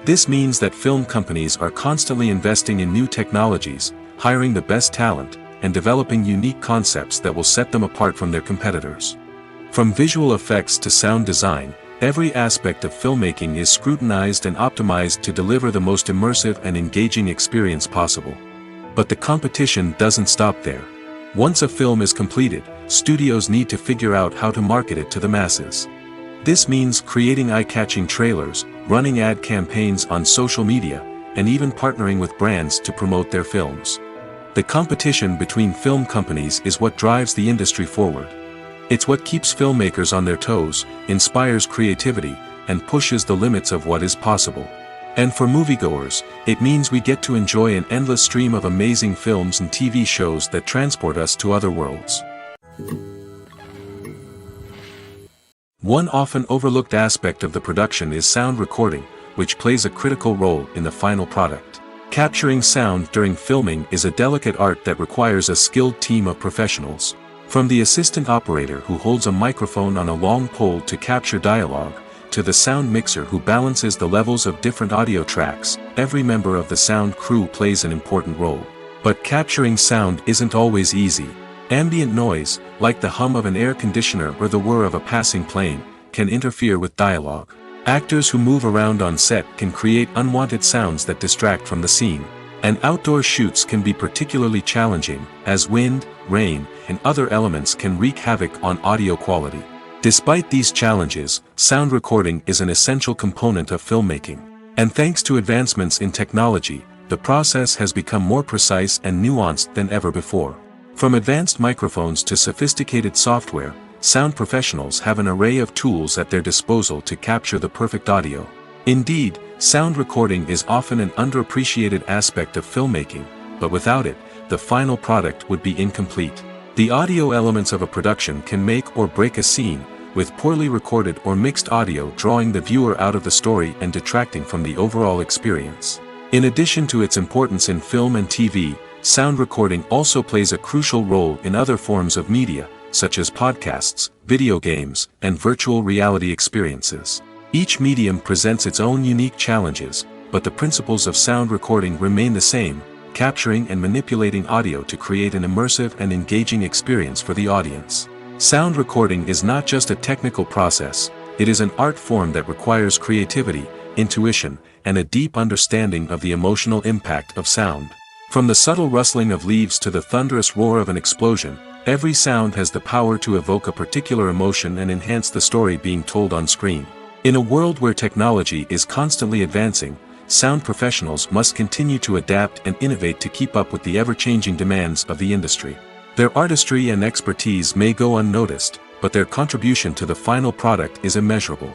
This means that film companies are constantly investing in new technologies, hiring the best talent, and developing unique concepts that will set them apart from their competitors. From visual effects to sound design, every aspect of filmmaking is scrutinized and optimized to deliver the most immersive and engaging experience possible. But the competition doesn't stop there. Once a film is completed, studios need to figure out how to market it to the masses. This means creating eye-catching trailers, running ad campaigns on social media, and even partnering with brands to promote their films. The competition between film companies is what drives the industry forward. It's what keeps filmmakers on their toes, inspires creativity, and pushes the limits of what is possible. And for moviegoers, it means we get to enjoy an endless stream of amazing films and TV shows that transport us to other worlds. One often overlooked aspect of the production is sound recording, which plays a critical role in the final product. Capturing sound during filming is a delicate art that requires a skilled team of professionals. From the assistant operator who holds a microphone on a long pole to capture dialogue, to the sound mixer who balances the levels of different audio tracks, every member of the sound crew plays an important role. But capturing sound isn't always easy. Ambient noise, like the hum of an air conditioner or the whir of a passing plane, can interfere with dialogue. Actors who move around on set can create unwanted sounds that distract from the scene. And outdoor shoots can be particularly challenging, as wind, rain, and other elements can wreak havoc on audio quality. Despite these challenges, sound recording is an essential component of filmmaking. And thanks to advancements in technology, the process has become more precise and nuanced than ever before. From advanced microphones to sophisticated software, sound professionals have an array of tools at their disposal to capture the perfect audio. Indeed, sound recording is often an underappreciated aspect of filmmaking, but without it, the final product would be incomplete. The audio elements of a production can make or break a scene, with poorly recorded or mixed audio drawing the viewer out of the story and detracting from the overall experience. In addition to its importance in film and TV, sound recording also plays a crucial role in other forms of media, such as podcasts, video games, and virtual reality experiences. Each medium presents its own unique challenges, but the principles of sound recording remain the same, capturing and manipulating audio to create an immersive and engaging experience for the audience. Sound recording is not just a technical process, it is an art form that requires creativity, intuition, and a deep understanding of the emotional impact of sound. From the subtle rustling of leaves to the thunderous roar of an explosion, every sound has the power to evoke a particular emotion and enhance the story being told on screen. In a world where technology is constantly advancing, sound professionals must continue to adapt and innovate to keep up with the ever-changing demands of the industry. Their artistry and expertise may go unnoticed, but their contribution to the final product is immeasurable.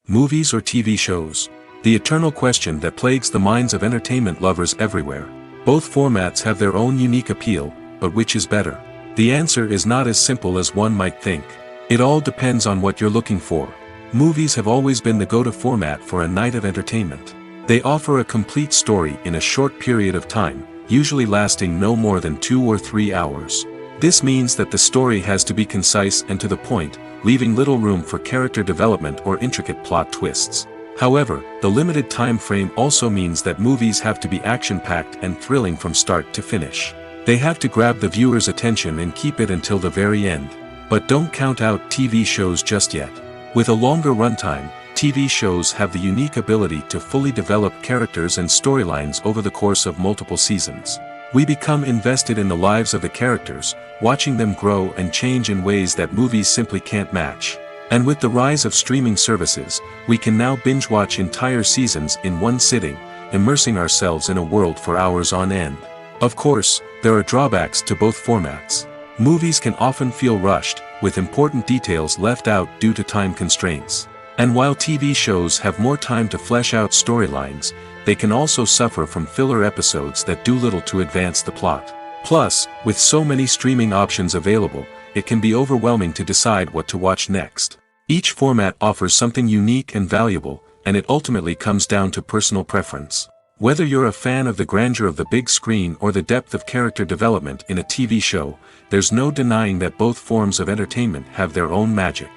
Movies or TV shows? The eternal question that plagues the minds of entertainment lovers everywhere. Both formats have their own unique appeal, but which is better? The answer is not as simple as one might think. It all depends on what you're looking for. Movies have always been the go-to format for a night of entertainment. They offer a complete story in a short period of time, usually lasting no more than 2 or 3 hours. This means that the story has to be concise and to the point, leaving little room for character development or intricate plot twists. However, the limited time frame also means that movies have to be action-packed and thrilling from start to finish. They have to grab the viewer's attention and keep it until the very end. But don't count out TV shows just yet. With a longer runtime, TV shows have the unique ability to fully develop characters and storylines over the course of multiple seasons. We become invested in the lives of the characters, watching them grow and change in ways that movies simply can't match. And with the rise of streaming services, we can now binge-watch entire seasons in one sitting, immersing ourselves in a world for hours on end. Of course, there are drawbacks to both formats. Movies can often feel rushed, with important details left out due to time constraints. And while TV shows have more time to flesh out storylines, they can also suffer from filler episodes that do little to advance the plot. Plus, with so many streaming options available, it can be overwhelming to decide what to watch next. Each format offers something unique and valuable, and it ultimately comes down to personal preference. Whether you're a fan of the grandeur of the big screen or the depth of character development in a TV show, there's no denying that both forms of entertainment have their own magic.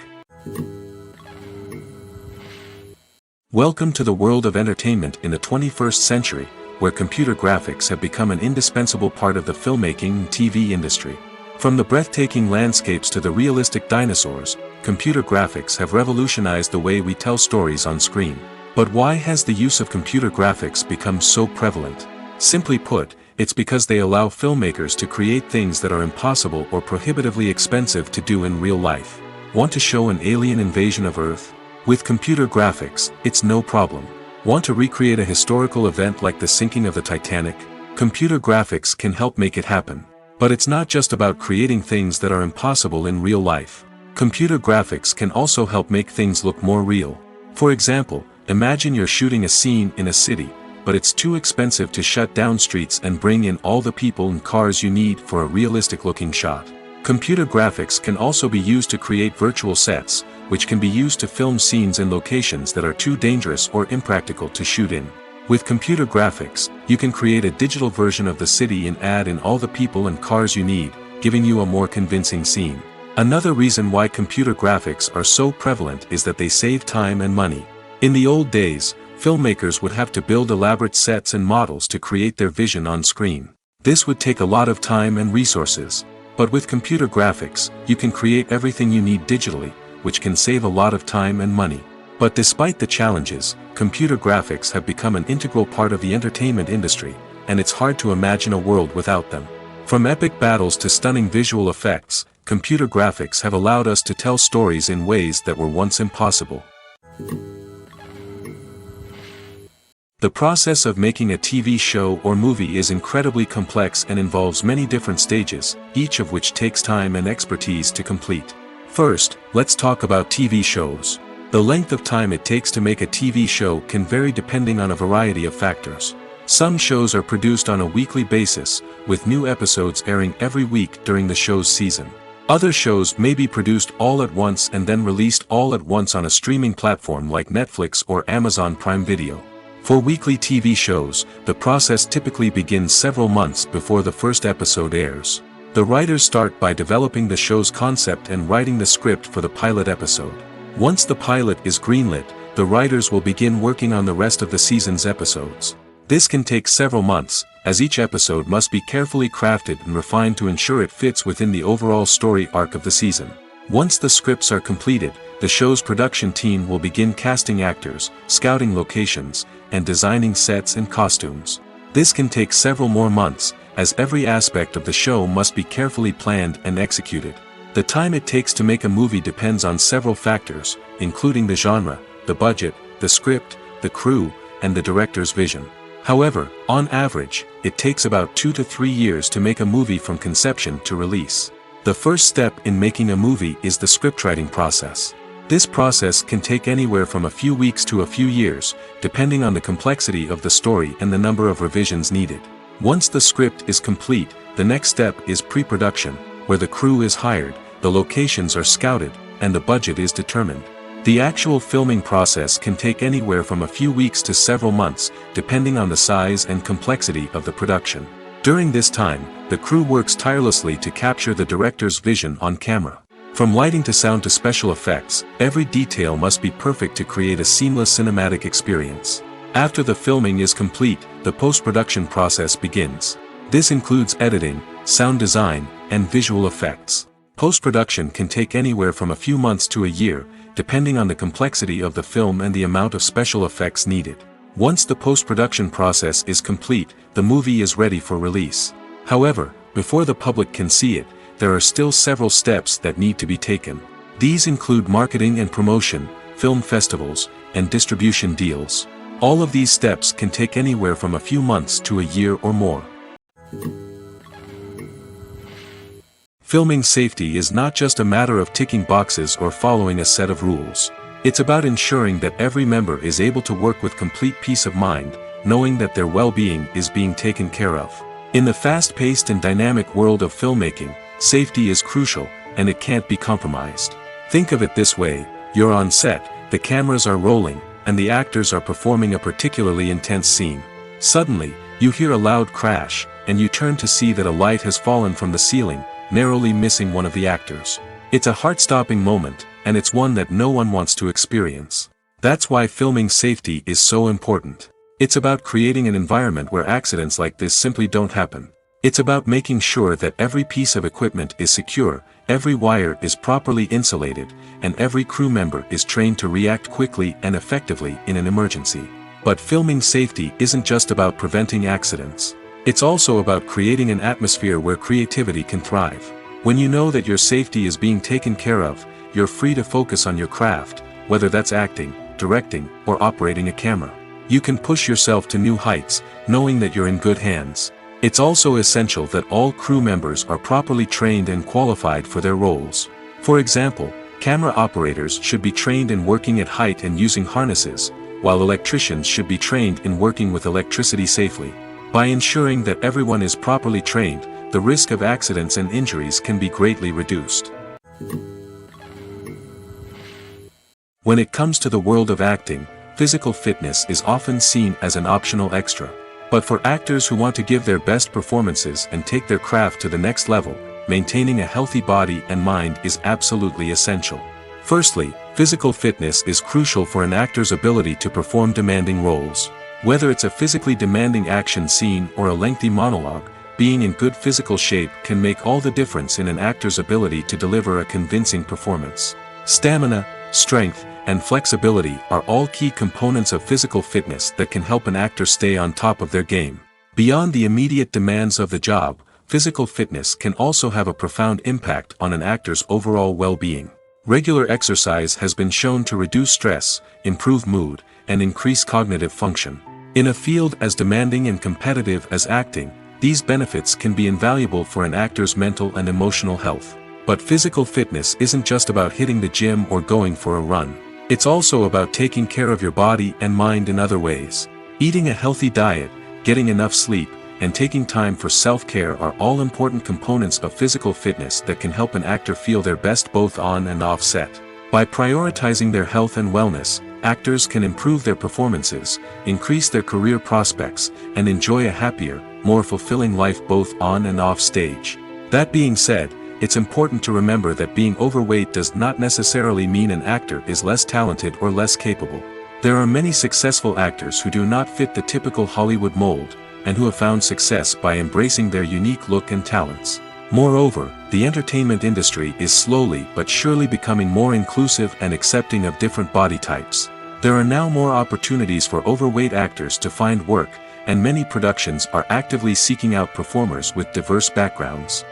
Welcome to the world of entertainment in the 21st century, where computer graphics have become an indispensable part of the filmmaking and TV industry. From the breathtaking landscapes to the realistic dinosaurs, computer graphics have revolutionized the way we tell stories on screen. But why has the use of computer graphics become so prevalent? Simply put, it's because they allow filmmakers to create things that are impossible or prohibitively expensive to do in real life. Want to show an alien invasion of Earth? With computer graphics, it's no problem. Want to recreate a historical event like the sinking of the Titanic? Computer graphics can help make it happen. But it's not just about creating things that are impossible in real life. Computer graphics can also help make things look more real. For example, imagine you're shooting a scene in a city, but it's too expensive to shut down streets and bring in all the people and cars you need for a realistic-looking shot. Computer graphics can also be used to create virtual sets, which can be used to film scenes in locations that are too dangerous or impractical to shoot in. With computer graphics, you can create a digital version of the city and add in all the people and cars you need, giving you a more convincing scene. Another reason why computer graphics are so prevalent is that they save time and money. In the old days, filmmakers would have to build elaborate sets and models to create their vision on screen. This would take a lot of time and resources. But with computer graphics, you can create everything you need digitally, which can save a lot of time and money. But despite the challenges, computer graphics have become an integral part of the entertainment industry, and it's hard to imagine a world without them. From epic battles to stunning visual effects, computer graphics have allowed us to tell stories in ways that were once impossible. The process of making a TV show or movie is incredibly complex and involves many different stages, each of which takes time and expertise to complete. First, let's talk about TV shows. The length of time it takes to make a TV show can vary depending on a variety of factors. Some shows are produced on a weekly basis, with new episodes airing every week during the show's season. Other shows may be produced all at once and then released all at once on a streaming platform like Netflix or Amazon Prime Video. For weekly TV shows, the process typically begins several months before the first episode airs. The writers start by developing the show's concept and writing the script for the pilot episode. Once the pilot is greenlit, the writers will begin working on the rest of the season's episodes. This can take several months, as each episode must be carefully crafted and refined to ensure it fits within the overall story arc of the season. Once the scripts are completed, the show's production team will begin casting actors, scouting locations, and designing sets and costumes. This can take several more months, as every aspect of the show must be carefully planned and executed. The time it takes to make a movie depends on several factors, including the genre, the budget, the script, the crew, and the director's vision. However, on average, it takes about 2 to 3 years to make a movie from conception to release. The first step in making a movie is the scriptwriting process. This process can take anywhere from a few weeks to a few years, depending on the complexity of the story and the number of revisions needed. Once the script is complete, the next step is pre-production, where the crew is hired, the locations are scouted, and the budget is determined. The actual filming process can take anywhere from a few weeks to several months, depending on the size and complexity of the production. During this time, the crew works tirelessly to capture the director's vision on camera. From lighting to sound to special effects, every detail must be perfect to create a seamless cinematic experience. After the filming is complete, the post-production process begins. This includes editing, sound design, and visual effects. Post-production can take anywhere from a few months to a year, depending on the complexity of the film and the amount of special effects needed. Once the post-production process is complete, the movie is ready for release. However, before the public can see it, there are still several steps that need to be taken. These include marketing and promotion, film festivals, and distribution deals. All of these steps can take anywhere from a few months to a year or more. Filming safety is not just a matter of ticking boxes or following a set of rules. It's about ensuring that every member is able to work with complete peace of mind, knowing that their well-being is being taken care of. In the fast-paced and dynamic world of filmmaking, safety is crucial, and it can't be compromised. Think of it this way: you're on set, the cameras are rolling, and the actors are performing a particularly intense scene. Suddenly, you hear a loud crash, and you turn to see that a light has fallen from the ceiling, narrowly missing one of the actors. It's a heart-stopping moment, and it's one that no one wants to experience. That's why filming safety is so important. It's about creating an environment where accidents like this simply don't happen. It's about making sure that every piece of equipment is secure, every wire is properly insulated, and every crew member is trained to react quickly and effectively in an emergency. But filming safety isn't just about preventing accidents. It's also about creating an atmosphere where creativity can thrive. When you know that your safety is being taken care of, you're free to focus on your craft, whether that's acting, directing, or operating a camera. You can push yourself to new heights, knowing that you're in good hands. It's also essential that all crew members are properly trained and qualified for their roles. For example, camera operators should be trained in working at height and using harnesses, while electricians should be trained in working with electricity safely. By ensuring that everyone is properly trained, the risk of accidents and injuries can be greatly reduced. When it comes to the world of acting, physical fitness is often seen as an optional extra. But for actors who want to give their best performances and take their craft to the next level, maintaining a healthy body and mind is absolutely essential. Firstly, physical fitness is crucial for an actor's ability to perform demanding roles. Whether it's a physically demanding action scene or a lengthy monologue, being in good physical shape can make all the difference in an actor's ability to deliver a convincing performance. Stamina, strength, and flexibility are all key components of physical fitness that can help an actor stay on top of their game. Beyond the immediate demands of the job, physical fitness can also have a profound impact on an actor's overall well-being. Regular exercise has been shown to reduce stress, improve mood, and increase cognitive function. In a field as demanding and competitive as acting, these benefits can be invaluable for an actor's mental and emotional health. But physical fitness isn't just about hitting the gym or going for a run. It's also about taking care of your body and mind in other ways. Eating a healthy diet, getting enough sleep, and taking time for self-care are all important components of physical fitness that can help an actor feel their best both on and off set. By prioritizing their health and wellness, actors can improve their performances, increase their career prospects, and enjoy a happier, more fulfilling life both on and off stage. That being said, it's important to remember that being overweight does not necessarily mean an actor is less talented or less capable. There are many successful actors who do not fit the typical Hollywood mold, and who have found success by embracing their unique look and talents. Moreover, the entertainment industry is slowly but surely becoming more inclusive and accepting of different body types. There are now more opportunities for overweight actors to find work, and many productions are actively seeking out performers with diverse backgrounds.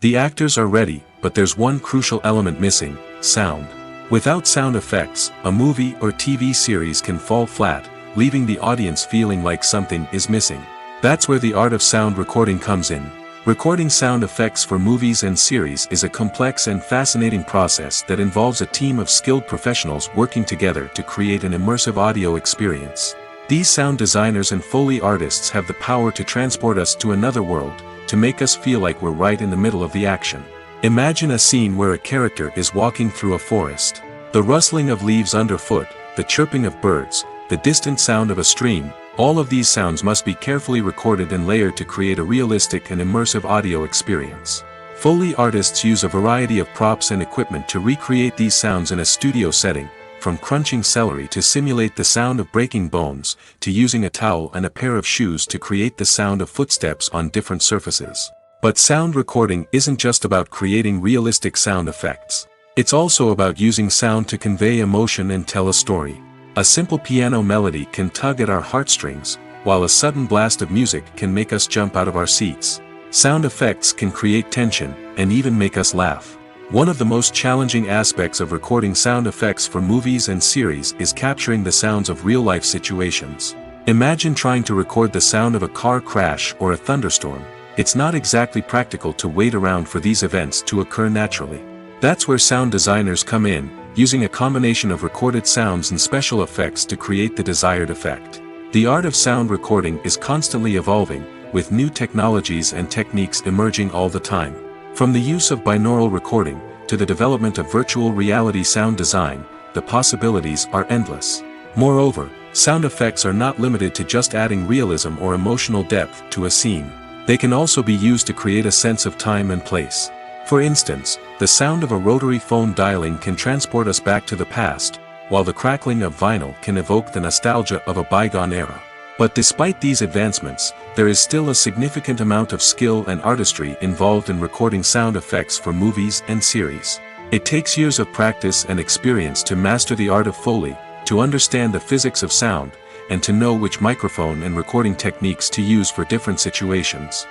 The actors are ready, but there's one crucial element missing: sound. Without sound effects, a movie or TV series can fall flat, leaving the audience feeling like something is missing. That's where the art of sound recording comes in. Recording sound effects for movies and series is a complex and fascinating process that involves a team of skilled professionals working together to create an immersive audio experience. These sound designers and Foley artists have the power to transport us to another world, to make us feel like we're right in the middle of the action. Imagine a scene where a character is walking through a forest. The rustling of leaves underfoot, the chirping of birds, the distant sound of a stream, all of these sounds must be carefully recorded and layered to create a realistic and immersive audio experience. Foley artists use a variety of props and equipment to recreate these sounds in a studio setting, from crunching celery to simulate the sound of breaking bones, to using a towel and a pair of shoes to create the sound of footsteps on different surfaces. But sound recording isn't just about creating realistic sound effects. It's also about using sound to convey emotion and tell a story. A simple piano melody can tug at our heartstrings, while a sudden blast of music can make us jump out of our seats. Sound effects can create tension, and even make us laugh. One of the most challenging aspects of recording sound effects for movies and series is capturing the sounds of real-life situations. Imagine trying to record the sound of a car crash or a thunderstorm. It's not exactly practical to wait around for these events to occur naturally. That's where sound designers come in, using a combination of recorded sounds and special effects to create the desired effect. The art of sound recording is constantly evolving, with new technologies and techniques emerging all the time. From the use of binaural recording, to the development of virtual reality sound design, the possibilities are endless. Moreover, sound effects are not limited to just adding realism or emotional depth to a scene. They can also be used to create a sense of time and place. For instance, the sound of a rotary phone dialing can transport us back to the past, while the crackling of vinyl can evoke the nostalgia of a bygone era. But despite these advancements, there is still a significant amount of skill and artistry involved in recording sound effects for movies and series. It takes years of practice and experience to master the art of Foley, to understand the physics of sound, and to know which microphone and recording techniques to use for different situations.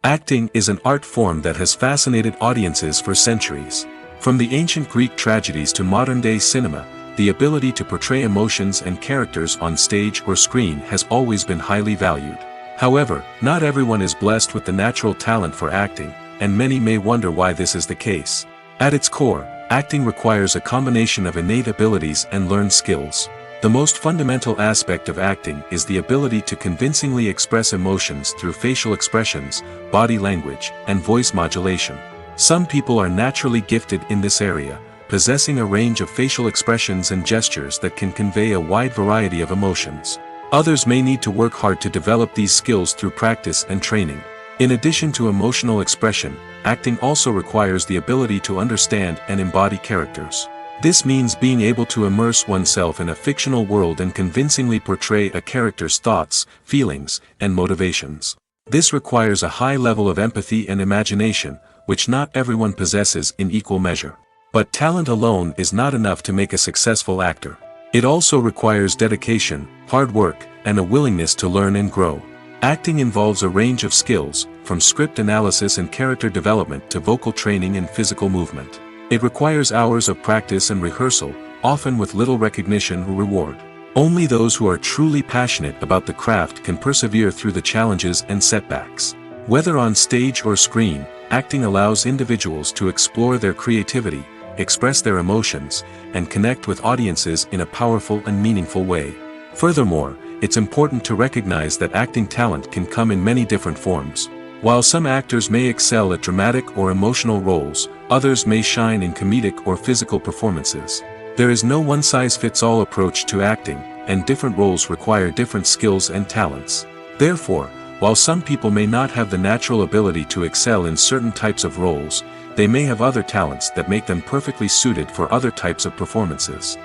Acting is an art form that has fascinated audiences for centuries. From the ancient Greek tragedies to modern-day cinema, the ability to portray emotions and characters on stage or screen has always been highly valued. However, not everyone is blessed with the natural talent for acting, and many may wonder why this is the case. At its core, acting requires a combination of innate abilities and learned skills. The most fundamental aspect of acting is the ability to convincingly express emotions through facial expressions, body language, and voice modulation. Some people are naturally gifted in this area, possessing a range of facial expressions and gestures that can convey a wide variety of emotions. Others may need to work hard to develop these skills through practice and training. In addition to emotional expression, acting also requires the ability to understand and embody characters. This means being able to immerse oneself in a fictional world and convincingly portray a character's thoughts, feelings, and motivations. This requires a high level of empathy and imagination, which not everyone possesses in equal measure. But talent alone is not enough to make a successful actor. It also requires dedication, hard work, and a willingness to learn and grow. Acting involves a range of skills, from script analysis and character development to vocal training and physical movement. It requires hours of practice and rehearsal, often with little recognition or reward. Only those who are truly passionate about the craft can persevere through the challenges and setbacks. Whether on stage or screen, acting allows individuals to explore their creativity, express their emotions, and connect with audiences in a powerful and meaningful way. Furthermore, it's important to recognize that acting talent can come in many different forms. While some actors may excel at dramatic or emotional roles, others may shine in comedic or physical performances. There is no one-size-fits-all approach to acting, and different roles require different skills and talents. Therefore, while some people may not have the natural ability to excel in certain types of roles, they may have other talents that make them perfectly suited for other types of performances.